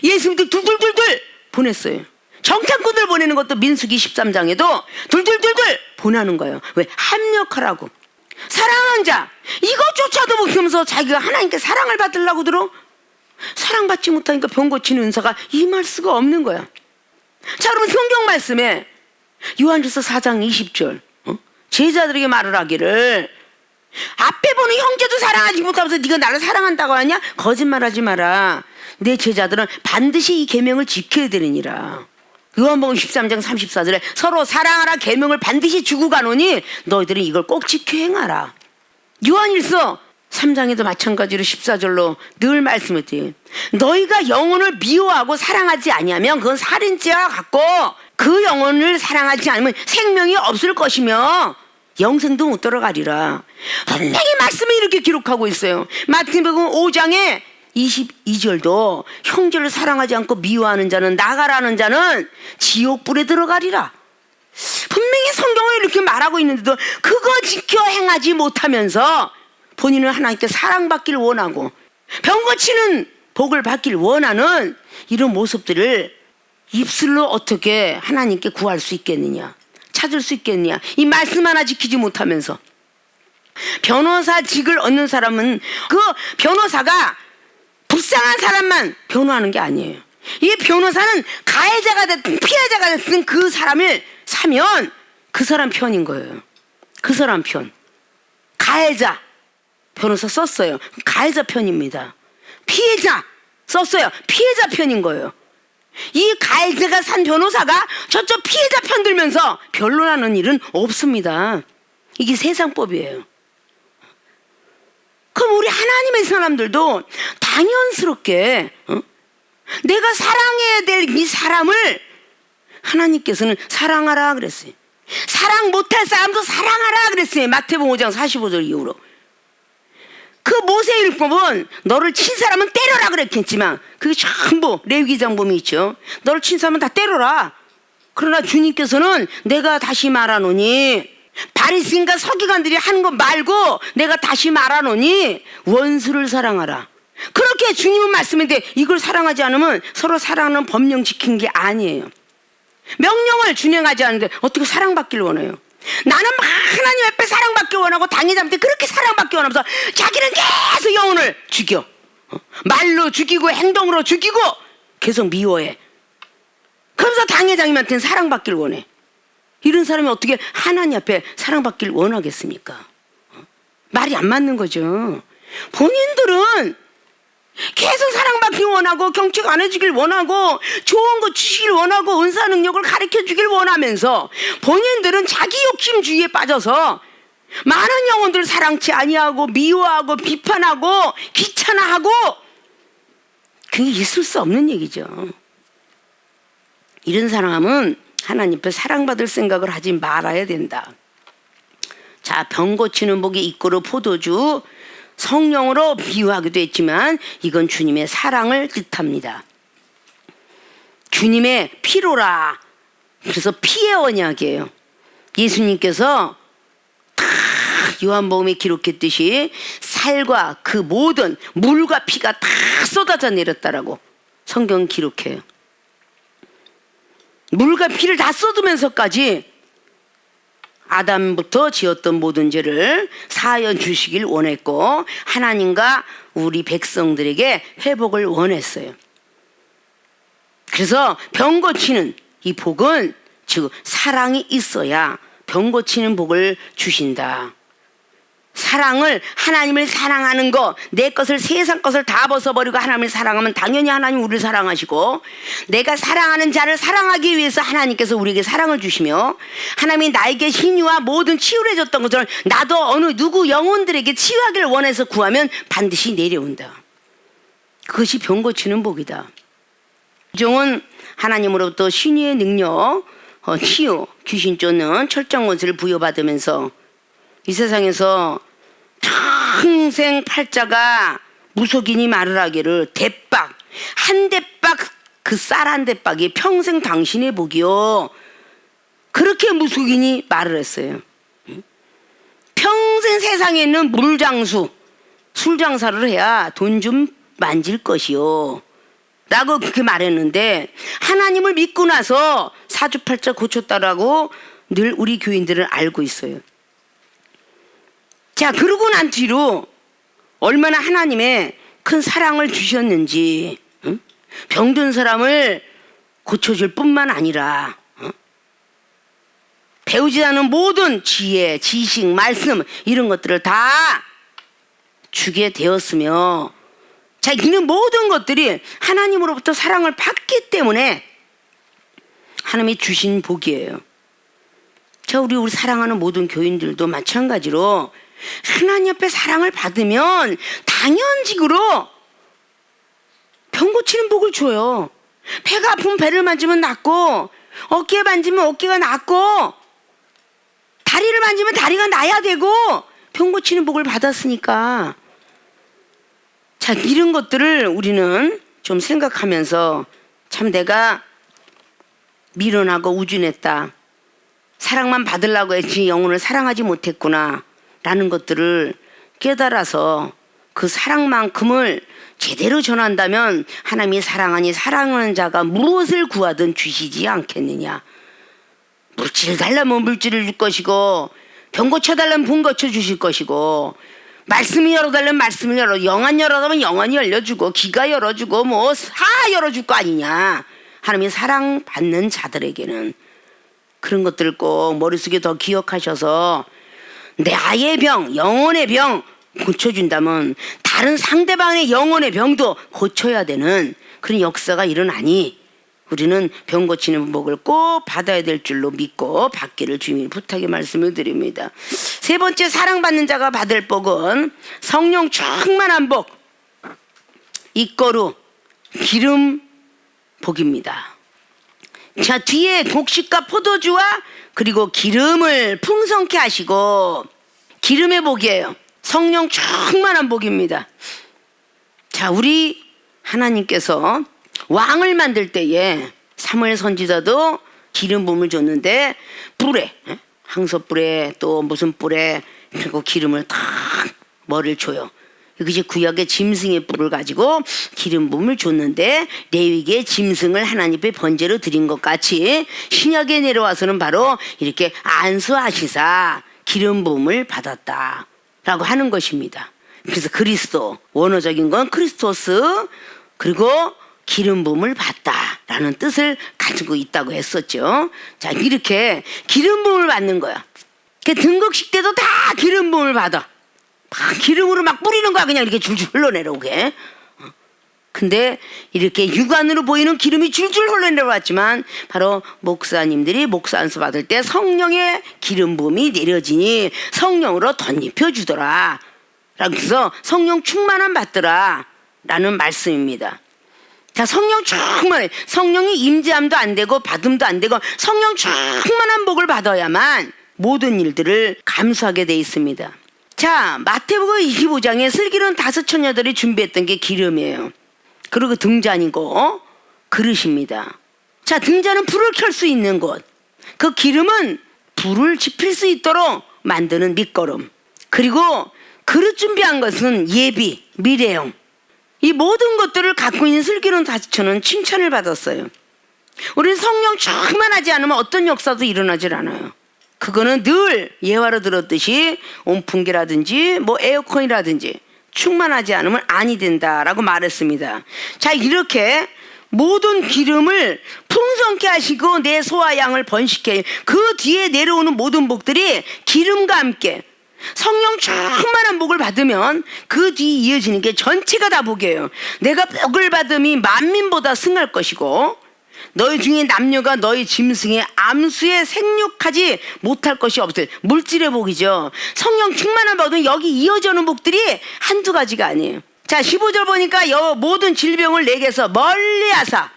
예수님도 둘둘둘둘 보냈어요. 정탐꾼들 보내는 것도 민수기 13장에도 둘둘둘둘 보내는 거예요. 왜? 합력하라고. 사랑하는 자 이것조차도 못하면서 자기가 하나님께 사랑을 받으려고 들어? 사랑받지 못하니까 병 고치는 은사가 임할 수가 없는 거야. 자 여러분 성경 말씀에 요한일서 4장 20절 제자들에게 말을 하기를 앞에 보는 형제도 사랑하지 못하면서 네가 나를 사랑한다고 하냐? 거짓말하지 마라. 내 제자들은 반드시 이 계명을 지켜야 되느니라. 요한복음 13장 34절에 서로 사랑하라 계명을 반드시 주고 가노니 너희들은 이걸 꼭 지켜 행하라. 요한일서 3장에도 마찬가지로 14절로 늘 말씀했지. 너희가 영혼을 미워하고 사랑하지 아니하면 그건 살인죄와 같고 그 영혼을 사랑하지 않으면 생명이 없을 것이며 영생도 못 들어가리라. 분명히 말씀을 이렇게 기록하고 있어요. 마태복음 5장에 22절도 형제를 사랑하지 않고 미워하는 자는 나가라는 자는 지옥불에 들어가리라. 분명히 성경을 이렇게 말하고 있는데도 그거 지켜 행하지 못하면서 본인은 하나님께 사랑받기를 원하고 병 고치는 복을 받기를 원하는 이런 모습들을 입술로 어떻게 하나님께 구할 수 있겠느냐, 찾을 수 있겠느냐. 이 말씀 하나 지키지 못하면서. 변호사직을 얻는 사람은 그 변호사가 불쌍한 사람만 변호하는 게 아니에요. 이 변호사는 가해자가 됐든 피해자가 됐든 그 사람을 사면 그 사람 편인 거예요. 그 사람 편. 가해자 변호사 썼어요. 가해자 편입니다. 피해자 썼어요. 피해자 편인 거예요. 이 가해자가 산 변호사가 저쪽 피해자 편 들면서 변론하는 일은 없습니다. 이게 세상법이에요. 그럼 우리 하나님의 사람들도 당연스럽게 내가 사랑해야 될 이 사람을 하나님께서는 사랑하라 그랬어요. 사랑 못할 사람도 사랑하라 그랬어요. 마태복음 5장 45절 이후로. 그 모세율법은 너를 친 사람은 때려라 그랬겠지만 그게 전부 레위기장 보면 있죠. 너를 친 사람은 다 때려라. 그러나 주님께서는 내가 다시 말하노니, 바리새인과 서기관들이 하는 거 말고 내가 다시 말하노니 원수를 사랑하라. 그렇게 주님은 말씀인데 이걸 사랑하지 않으면 서로 사랑하는 법령 지킨 게 아니에요. 명령을 준행하지 않는데 어떻게 사랑받기를 원해요? 나는 막 하나님 앞에 사랑받기 원하고 당회자한테 그렇게 사랑받기 원하면서 자기는 계속 영혼을 죽여. 말로 죽이고 행동으로 죽이고 계속 미워해. 그러면서 당회장님한테는 사랑받기를 원해. 이런 사람이 어떻게 하나님 앞에 사랑받기를 원하겠습니까? 말이 안 맞는 거죠. 본인들은 계속 사랑받기 원하고 경책 안 해주길 원하고 좋은 거 주시길 원하고 은사 능력을 가르쳐 주길 원하면서 본인들은 자기 욕심주의에 빠져서 많은 영혼들을 사랑치 아니하고 미워하고 비판하고 귀찮아하고, 그게 있을 수 없는 얘기죠. 이런 사람은 하나님 앞에 사랑받을 생각을 하지 말아야 된다. 자, 병 고치는 복이 이꼬르 포도주, 성령으로 비유하기도 했지만 이건 주님의 사랑을 뜻합니다. 주님의 피로라. 그래서 피의 언약이에요. 예수님께서 요한복음에 기록했듯이 살과 그 모든 물과 피가 다 쏟아져 내렸다라고 성경 기록해요. 물과 피를 다 쏟으면서까지 아담부터 지었던 모든 죄를 사하여 주시길 원했고 하나님과 우리 백성들에게 회복을 원했어요. 그래서 병 고치는 이 복은 즉 사랑이 있어야 병 고치는 복을 주신다. 사랑을, 하나님을 사랑하는 거, 내 것을, 세상 것을 다 벗어버리고 하나님을 사랑하면 당연히 하나님 우리를 사랑하시고, 내가 사랑하는 자를 사랑하기 위해서 하나님께서 우리에게 사랑을 주시며, 하나님이 나에게 희유와 모든 치유를 해줬던 것처럼 나도 어느 누구 영혼들에게 치유하기를 원해서 구하면 반드시 내려온다. 그것이 병 고치는 복이다. 종은 하나님으로부터 신유의 능력, 치유, 귀신 쫓는 철장 권세를 부여받으면서 이 세상에서 평생 팔자가 무속인이 말을 하기를 대박, 한 대박, 그 쌀 한 대박이 평생 당신의 복이요. 그렇게 무속인이 말을 했어요. 평생 세상에 있는 물장수, 술장사를 해야 돈 좀 만질 것이요. 라고 그렇게 말했는데 하나님을 믿고 나서 사주팔자 고쳤다라고 늘 우리 교인들은 알고 있어요. 자, 그러고 난 뒤로 얼마나 하나님의 큰 사랑을 주셨는지, 병든 사람을 고쳐줄 뿐만 아니라 배우지 않은 모든 지혜, 지식, 말씀 이런 것들을 다 주게 되었으며, 자, 이는 모든 것들이 하나님으로부터 사랑을 받기 때문에 하나님이 주신 복이에요. 자, 우리 사랑하는 모든 교인들도 마찬가지로 하나님 앞에 사랑을 받으면 당연직으로 병 고치는 복을 줘요. 배가 아프면 배를 만지면 낫고, 어깨에 만지면 어깨가 낫고, 다리를 만지면 다리가 나야 되고, 병 고치는 복을 받았으니까. 자, 이런 것들을 우리는 좀 생각하면서 참 내가 미련하고 우준했다, 사랑만 받으려고 했지 영혼을 사랑하지 못했구나 라는 것들을 깨달아서 그 사랑만큼을 제대로 전한다면 하나님이 사랑하니 사랑하는 자가 무엇을 구하든 주시지 않겠느냐. 물질을 달라면 물질을 줄 것이고, 병 고쳐달라면 병 고쳐주실 것이고, 말씀을 열어달라면 말씀을 영안 열어달라면 영안이 열려주고, 귀가 열어주고, 뭐 다 열어줄 거 아니냐. 하나님이 사랑받는 자들에게는 그런 것들을 꼭 머릿속에 더 기억하셔서 나의 병, 영혼의 병 고쳐준다면 다른 상대방의 영혼의 병도 고쳐야 되는 그런 역사가 일어나니 우리는 병 고치는 복을 꼭 받아야 될 줄로 믿고 받기를 주님이 부탁의 말씀을 드립니다. 세 번째, 사랑받는 자가 받을 복은 성령 충만한 복, 이꼬르 기름 복입니다. 자, 뒤에 곡식과 포도주와 그리고 기름을 풍성케 하시고, 기름의 복이에요. 성령 충만한 복입니다. 자, 우리 하나님께서 왕을 만들 때에 사무엘 선지자도 기름 부음을 줬는데 뿔에 항서뿔에 또 무슨 뿔에 그리고 기름을 탁 머리를 줘요. 이것이 구약의 짐승의 뿔을 가지고 기름 부음을 줬는데 레위기의 짐승을 하나님의 번제로 드린 것 같이 신약에 내려와서는 바로 이렇게 안수하시사 기름 부음을 받았다라고 하는 것입니다. 그래서 그리스도, 원어적인 건 크리스토스, 그리고 기름 부음을 받다라는 뜻을 가지고 있다고 했었죠. 자, 이렇게 기름 부음을 받는 거야. 등극식 때도 다 기름 부음을 받아. 막 기름으로 막 뿌리는 거야. 그냥 이렇게 줄줄 흘러내려오게. 근데 이렇게 육안으로 보이는 기름이 줄줄 흘러내려왔지만 바로 목사님들이 목사 안수 받을 때 성령의 기름 부음이 내려지니 성령으로 덧입혀 주더라. 그래서 성령 충만함 받더라 라는 말씀입니다. 자, 성령 충만해. 성령이 임재함도 안 되고 받음도 안 되고 성령 충만한 복을 받아야만 모든 일들을 감수하게 돼 있습니다. 자, 마태복음 25장에 슬기로운 5 처녀들이 준비했던 게 기름이에요. 그리고 등잔이고 그릇입니다. 자, 등잔은 불을 켤 수 있는 곳. 그 기름은 불을 지필 수 있도록 만드는 밑거름. 그리고 그릇 준비한 것은 예비, 미래형. 이 모든 것들을 갖고 있는 슬기로운 5 처녀는 칭찬을 받았어요. 우리는 성령 충만하지 않으면 어떤 역사도 일어나질 않아요. 그거는 늘 예화로 들었듯이 온풍기라든지 뭐 에어컨이라든지 충만하지 않으면 아니 된다라고 말했습니다. 자, 이렇게 모든 기름을 풍성케 하시고 내 소와 양을 번식해 그 뒤에 내려오는 모든 복들이 기름과 함께 성령 충만한 복을 받으면 그 뒤에 이어지는 게 전체가 다 복이에요. 내가 복을 받음이 만민보다 승할 것이고 너희 중에 남녀가 너희 짐승의 암수에 생육하지 못할 것이 없을 물질의 복이죠. 성령 충만한 복은 여기 이어지는 복들이 한두 가지가 아니에요. 자, 15절 보니까 모든 질병을 내게서 멀리 하사.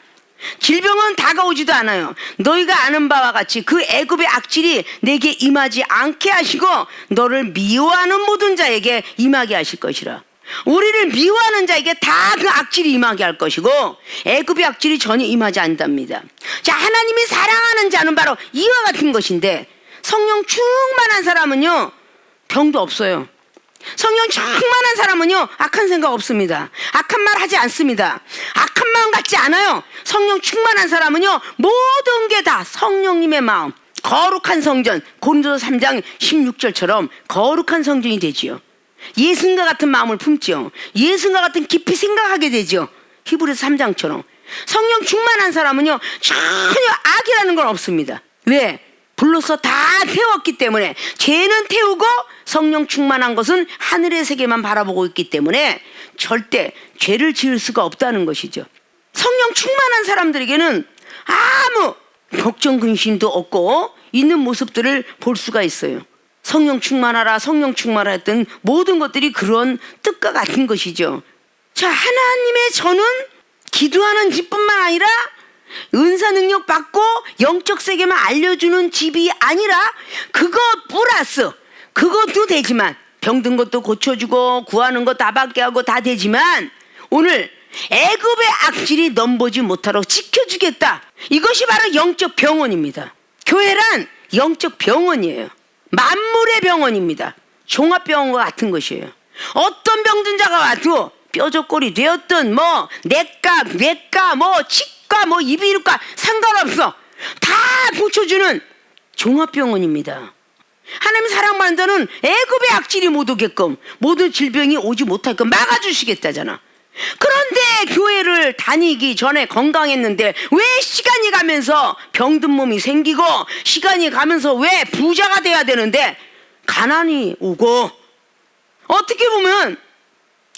질병은 다가오지도 않아요. 너희가 아는 바와 같이 그 애굽의 악질이 내게 임하지 않게 하시고 너를 미워하는 모든 자에게 임하게 하실 것이라. 우리를 미워하는 자에게 다 그 악질이 임하게 할 것이고 애굽의 악질이 전혀 임하지 않답니다. 자, 하나님이 사랑하는 자는 바로 이와 같은 것인데 성령 충만한 사람은요 병도 없어요. 성령 충만한 사람은요 악한 생각 없습니다. 악한 말 하지 않습니다. 악한 마음 갖지 않아요. 성령 충만한 사람은요 모든 게 다 성령님의 마음, 거룩한 성전, 고린도서 3장 16절처럼 거룩한 성전이 되지요. 예수님과 같은 마음을 품지요. 예수님과 같은 깊이 생각하게 되죠. 히브리서 3장처럼. 성령 충만한 사람은요 전혀 악이라는 건 없습니다. 왜? 불로서 다 태웠기 때문에. 죄는 태우고 성령 충만한 것은 하늘의 세계만 바라보고 있기 때문에 절대 죄를 지을 수가 없다는 것이죠. 성령 충만한 사람들에게는 아무 걱정 근심도 없고 있는 모습들을 볼 수가 있어요. 성령 충만하라, 성령 충만하라 했던 모든 것들이 그런 뜻과 같은 것이죠. 자, 하나님의 저는 기도하는 집뿐만 아니라 은사 능력 받고 영적 세계만 알려주는 집이 아니라 그것 플러스 그것도 되지만 병든 것도 고쳐주고 구하는 것 다 받게 하고 다 되지만 오늘 애굽의 악질이 넘보지 못하도록 지켜주겠다. 이것이 바로 영적 병원입니다. 교회란 영적 병원이에요. 만물의 병원입니다. 종합병원과 같은 것이에요. 어떤 병든 자가 와도 뼈저골이 되었든 뭐 내과, 뇌과, 뭐 치과, 뭐 이비인후과 상관없어. 다 고쳐주는 종합병원입니다. 하나님 사랑받는 자는 애굽의 악질이 못 오게끔 모든 질병이 오지 못하게끔 막아주시겠다잖아. 그런데 교회를 다니기 전에 건강했는데 왜 시간이 가면서 병든 몸이 생기고 시간이 가면서 왜 부자가 돼야 되는데 가난이 오고. 어떻게 보면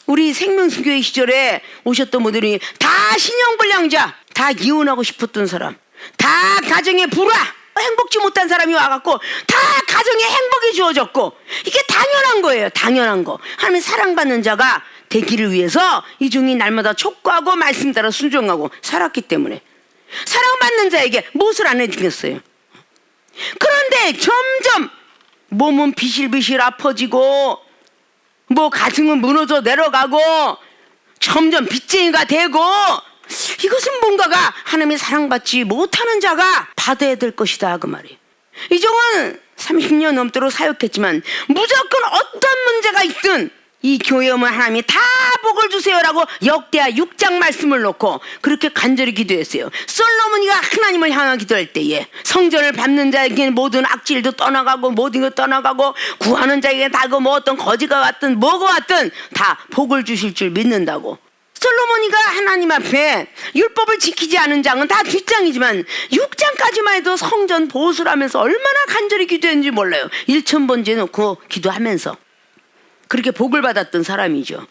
우리 생명수교회 시절에 오셨던 분들이 다 신용불량자, 다 이혼하고 싶었던 사람, 다 가정에 불화, 행복지 못한 사람이 와갖고 다 가정에 행복이 주어졌고 이게 당연한 거예요. 당연한 거. 하나님 사랑받는 자가 되기를 위해서 이중이 날마다 촉구하고 말씀 따라 순종하고 살았기 때문에 사랑받는 자에게 무엇을 안 해주겠어요. 그런데 점점 몸은 비실비실 아파지고 뭐 가슴은 무너져 내려가고 점점 빚쟁이가 되고 이것은 뭔가가 하나님의 사랑받지 못하는 자가 받아야 될 것이다 그 말이에요. 이종은 30년 넘도록 사역했지만 무조건 어떤 문제가 있든 이 교회 오면 하나님이 다 복을 주세요라고 역대하 6장 말씀을 놓고 그렇게 간절히 기도했어요. 솔로몬이가 하나님을 향한 기도할 때에 성전을 밟는 자에게 모든 악질도 떠나가고 모든 것 떠나가고 구하는 자에게 다 그 뭐 어떤 거지가 왔든 뭐가 왔든 다 복을 주실 줄 믿는다고. 솔로몬이가 하나님 앞에 율법을 지키지 않은 장은 다 뒷장이지만 6장까지만 해도 성전 보수를 하면서 얼마나 간절히 기도했는지 몰라요. 1,000번째 놓고 기도하면서 그렇게 복을 받았던 사람이죠.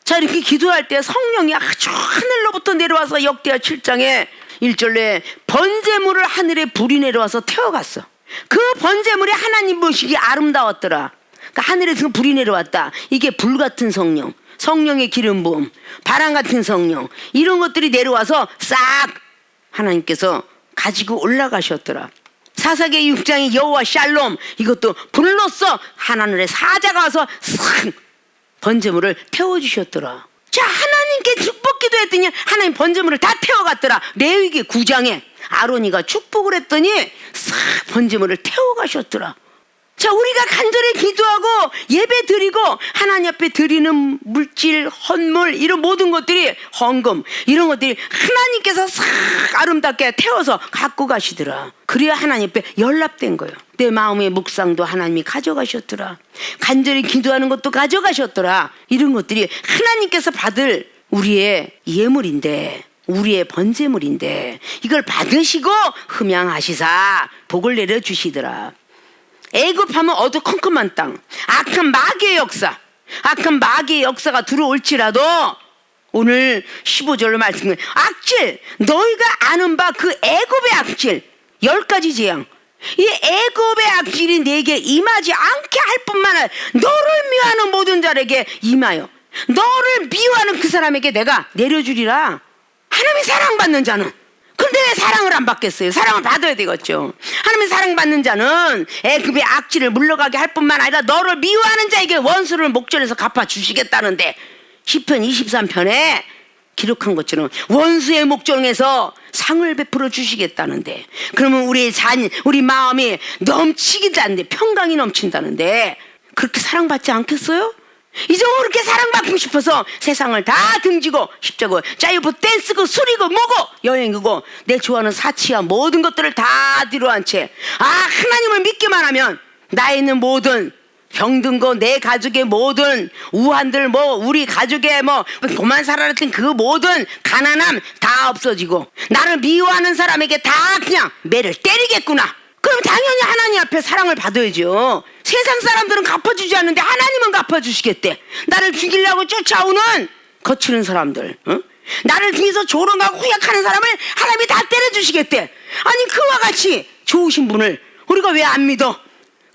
자, 이렇게 기도할 때 성령이 아주 하늘로부터 내려와서 역대하 7장에 1절에 번제물을 하늘에 불이 내려와서 태워갔어. 그 번제물이 하나님 보시기 아름다웠더라. 그러니까 하늘에서 불이 내려왔다. 이게 불 같은 성령, 성령의 기름 부음, 바람 같은 성령, 이런 것들이 내려와서 싹 하나님께서 가지고 올라가셨더라. 사사기 6장의 여호와 샬롬, 이것도 불로써 하늘의 사자가 와서 싹 번제물을 태워주셨더라. 자, 하나님께 축복 기도했더니 하나님 번제물을 다 태워갔더라. 레위기 9장에 아론이가 축복을 했더니 싹 번제물을 태워가셨더라. 자, 우리가 간절히 기도하고 예배 드리고 하나님 앞에 드리는 물질, 헌물, 이런 모든 것들이 헌금, 이런 것들이 하나님께서 싹 아름답게 태워서 갖고 가시더라. 그래야 하나님 앞에 연락된 거예요. 내 마음의 묵상도 하나님이 가져가셨더라. 간절히 기도하는 것도 가져가셨더라. 이런 것들이 하나님께서 받을 우리의 예물인데, 우리의 번제물인데 이걸 받으시고 흠양하시사 복을 내려주시더라. 애굽하면 어두컴컴한 땅, 악한 마귀의 역사, 악한 마귀의 역사가 들어올지라도 오늘 15절로 말씀해 악질, 너희가 아는 바 그 애굽의 악질 10가지 재앙, 이 애굽의 악질이 내게 임하지 않게 할 뿐만 아니라 너를 미워하는 모든 자에게 임하여 너를 미워하는 그 사람에게 내가 내려주리라. 하나님의 사랑받는 자는, 근데 왜 사랑을 안 받겠어요? 사랑을 받아야 되겠죠. 하나님의 사랑받는 자는 애굽의 악질을 물러가게 할 뿐만 아니라 너를 미워하는 자에게 원수를 목전에서 갚아주시겠다는데, 시편 23편에 기록한 것처럼 원수의 목전에서 상을 베풀어 주시겠다는데, 그러면 우리의 우리 마음이 넘치긴다는데, 평강이 넘친다는데 그렇게 사랑받지 않겠어요? 이제 그렇게 사랑받고 싶어서 세상을 다 등지고 십자고 짜이고 댄스고 술이고 뭐고 여행이고 내 좋아하는 사치와 모든 것들을 다 뒤로한 채 하나님을 믿기만 하면 나에 있는 모든 병든 거, 내 가족의 모든 우환들, 뭐 우리 가족의 뭐 도만 살아났던 그 모든 가난함 다 없어지고 나를 미워하는 사람에게 다 그냥 매를 때리겠구나. 그럼 당연히 하나님 앞에 사랑을 받아야죠. 세상 사람들은 갚아주지 않는데 하나님은 갚아주시겠대. 나를 죽이려고 쫓아오는 거칠은 사람들, 나를 뒤에서 조롱하고 후약하는 사람을 하나님이 다 때려주시겠대. 아니, 그와 같이 좋으신 분을 우리가 왜 안 믿어?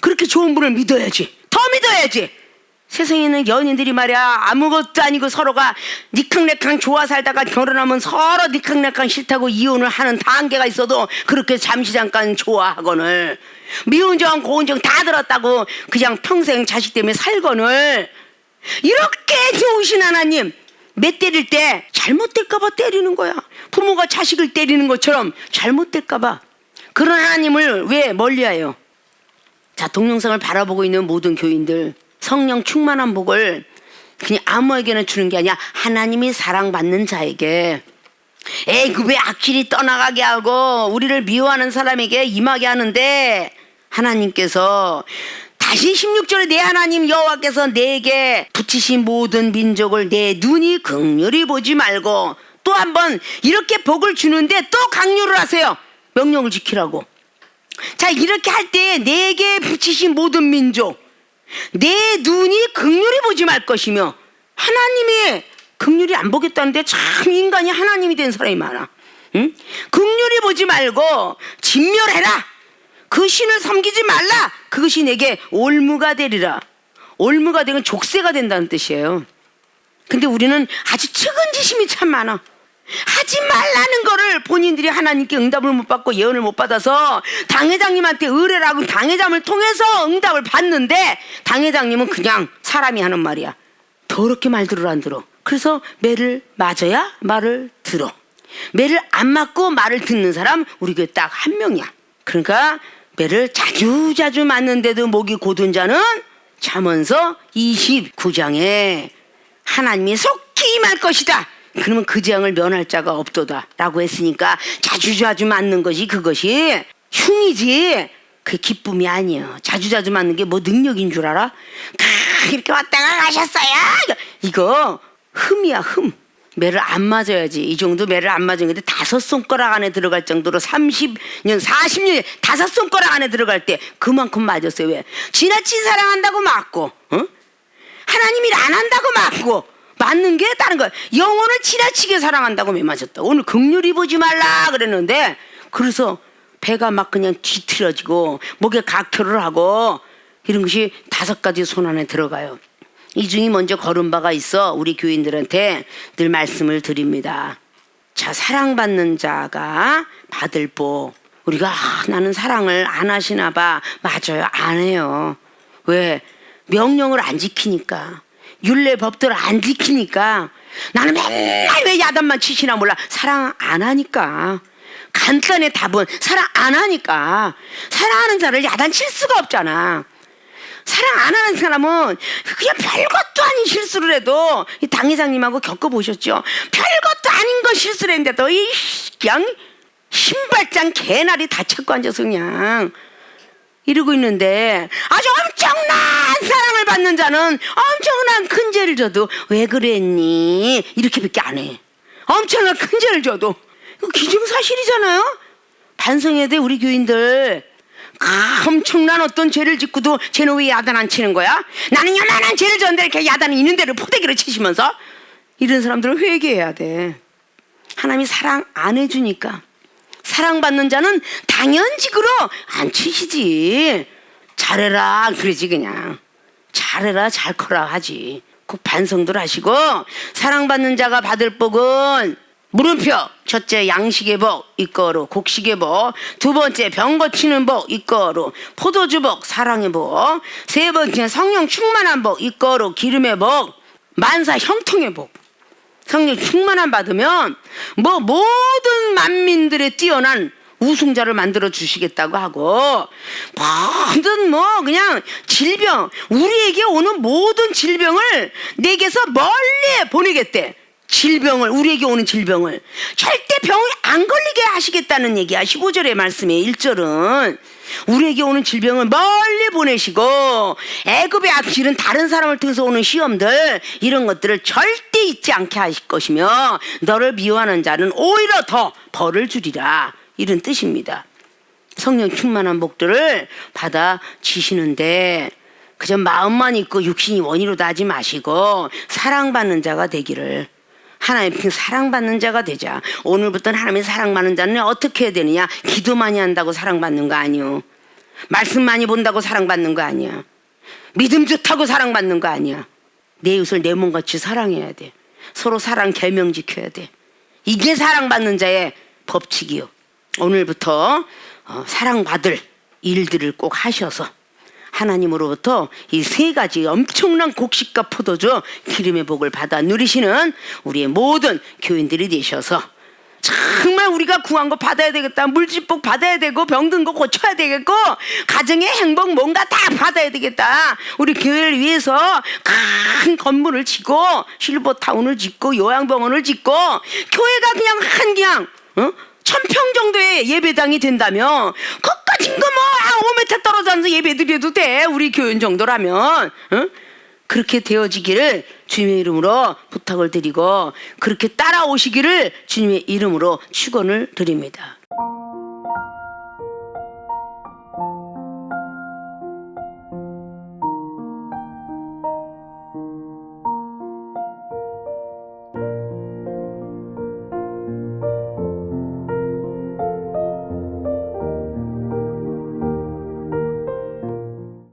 그렇게 좋은 분을 믿어야지. 더 믿어야지. 세상에 있는 연인들이 말이야, 아무것도 아니고 서로가 니캉네캉 좋아 살다가 결혼하면 서로 니캉네캉 싫다고 이혼을 하는 단계가 있어도 그렇게 잠시 잠깐 좋아하거늘, 미운 정 고운 정 다 들었다고 그냥 평생 자식 때문에 살거늘, 이렇게 좋으신 하나님 매 때릴 때 잘못될까봐 때리는 거야. 부모가 자식을 때리는 것처럼 잘못될까봐. 그런 하나님을 왜 멀리해요? 자, 동영상을 바라보고 있는 모든 교인들, 성령 충만한 복을 그냥 아무에게나 주는 게 아니라 하나님이 사랑받는 자에게, 애굽의 악질이 떠나가게 하고 우리를 미워하는 사람에게 임하게 하는데, 하나님께서 다시 16절에 내 하나님 여호와께서 내게 붙이신 모든 민족을 내 눈이 긍휼히 보지 말고, 또 한번 이렇게 복을 주는데 또 강요를 하세요. 명령을 지키라고. 자, 이렇게 할 때 내게 붙이신 모든 민족, 내 눈이 긍휼히 보지 말 것이며, 하나님이 긍휼히 안 보겠다는데 참 인간이 하나님이 된 사람이 많아. 응? 긍휼히 보지 말고 진멸해라. 그 신을 섬기지 말라. 그것이 내게 올무가 되리라. 올무가 되면 족쇄가 된다는 뜻이에요. 근데 우리는 아주 측은지심이 참 많아. 하지 말라는 거를 본인들이 하나님께 응답을 못 받고 예언을 못 받아서 당회장님한테 의뢰를 하고 당회장을 통해서 응답을 받는데, 당회장님은 그냥 사람이 하는 말이야. 더럽게 말 들으라 안 들어. 그래서 매를 맞아야 말을 들어. 매를 안 맞고 말을 듣는 사람 우리 교회 딱 한 명이야. 그러니까 매를 자주 맞는데도 목이 고든 자는 잠언서 29장에 하나님이 속히 임할 것이다. 그러면 그 재앙을 면할 자가 없도다 라고 했으니까 자주 맞는 것이 그것이 흉이지 그게 기쁨이 아니에요. 자주 맞는 게 뭐 능력인 줄 알아? 이렇게 왔다가 가셨어요. 이거 흠이야, 흠. 매를 안 맞아야지. 이 정도 매를 안 맞은 건데 5손가락 안에 들어갈 정도로 30년, 40년 5손가락 안에 들어갈 때 그만큼 맞았어요. 왜? 지나친 사랑한다고 맞고, 하나님 일 안 한다고 맞고, 맞는 게 다른 거야. 영혼을 지나치게 사랑한다고 매 맞았다. 오늘 긍휼히 보지 말라 그랬는데, 그래서 배가 막 그냥 뒤틀어지고 목에 각혈을 하고 이런 것이 5가지 손 안에 들어가요. 이 중에 먼저 걸은 바가 있어 우리 교인들한테 늘 말씀을 드립니다. 자, 사랑받는 자가 받을 복. 우리가 나는 사랑을 안 하시나 봐. 맞아요, 안 해요. 왜? 명령을 안 지키니까, 율례 법들을 안 지키니까. 나는 맨날 왜 야단만 치시나 몰라. 사랑 안 하니까. 간단해. 답은 사랑 안 하니까. 사랑하는 자를 야단칠 수가 없잖아. 사랑 안 하는 사람은 그냥 별것도 아닌 실수를 해도, 이 당회장님하고 겪어보셨죠? 별것도 아닌 거 실수를 했는데도 그냥 신발장 개나리 다 찾고 앉아서 그냥 이러고 있는데, 아주 엄청난 사랑을 받는 자는 엄청난 큰 죄를 져도 왜 그랬니? 이렇게밖에 안 해. 엄청난 큰 죄를 져도. 이거 기정사실이잖아요. 반성해야 돼 우리 교인들. 엄청난 어떤 죄를 짓고도 쟤는 왜 야단 안 치는 거야? 나는 요만한 죄를 졌는데 이렇게 야단이 있는 대로 포대기를 치시면서. 이런 사람들은 회개해야 돼. 하나님이 사랑 안 해주니까. 사랑받는 자는 당연직으로 안 치시지. 잘해라 그러지. 그냥 잘해라 잘 커라 하지. 꼭 반성들 하시고. 사랑받는 자가 받을 복은 물음표. 첫째 양식의 복 이거로 곡식의 복, 두 번째 병 고치는 복 이거로 포도주 복 사랑의 복, 세 번째 성령 충만한 복 이거로 기름의 복, 만사 형통의 복. 성령 충만함 받으면 뭐 모든 만민들의 뛰어난 우승자를 만들어 주시겠다고 하고, 모든 뭐 그냥 질병, 우리에게 오는 모든 질병을 내게서 멀리 보내겠대. 질병을, 우리에게 오는 질병을 절대 병이 안 걸리게 하시겠다는 얘기야. 15절의 말씀에 1절은 우리에게 오는 질병을 멀리 보내시고, 애굽의 악질은 다른 사람을 통해서 오는 시험들 이런 것들을 절대 잊지 않게 하실 것이며, 너를 미워하는 자는 오히려 더 벌을 주리라, 이런 뜻입니다. 성령 충만한 복들을 받아 지시는데 그저 마음만 있고 육신이 원이로도 하지 마시고 사랑받는 자가 되기를. 하나님 사랑받는 자가 되자. 오늘부터는 하나님의 사랑받는 자는 어떻게 해야 되느냐? 기도 많이 한다고 사랑받는 거 아니요. 말씀 많이 본다고 사랑받는 거 아니야. 믿음 좋다고 사랑받는 거 아니야. 내 이웃을 내 몸같이 사랑해야 돼. 서로 사랑 계명 지켜야 돼. 이게 사랑받는 자의 법칙이요. 오늘부터 사랑받을 일들을 꼭 하셔서 하나님으로부터 이 3가지 엄청난 곡식과 포도주 기름의 복을 받아 누리시는 우리의 모든 교인들이 되셔서 정말 우리가 구한 거 받아야 되겠다. 물질복 받아야 되고 병든 거 고쳐야 되겠고 가정의 행복 뭔가 다 받아야 되겠다. 우리 교회를 위해서 큰 건물을 짓고 실버타운을 짓고 요양병원을 짓고 교회가 그냥 1000평 정도의 예배당이 된다면 그까진 거 뭐 5m 떨어져서 예배 드려도 돼. 우리 교인 정도라면. 그렇게 되어지기를 주님의 이름으로 부탁을 드리고 그렇게 따라오시기를 주님의 이름으로 축원을 드립니다.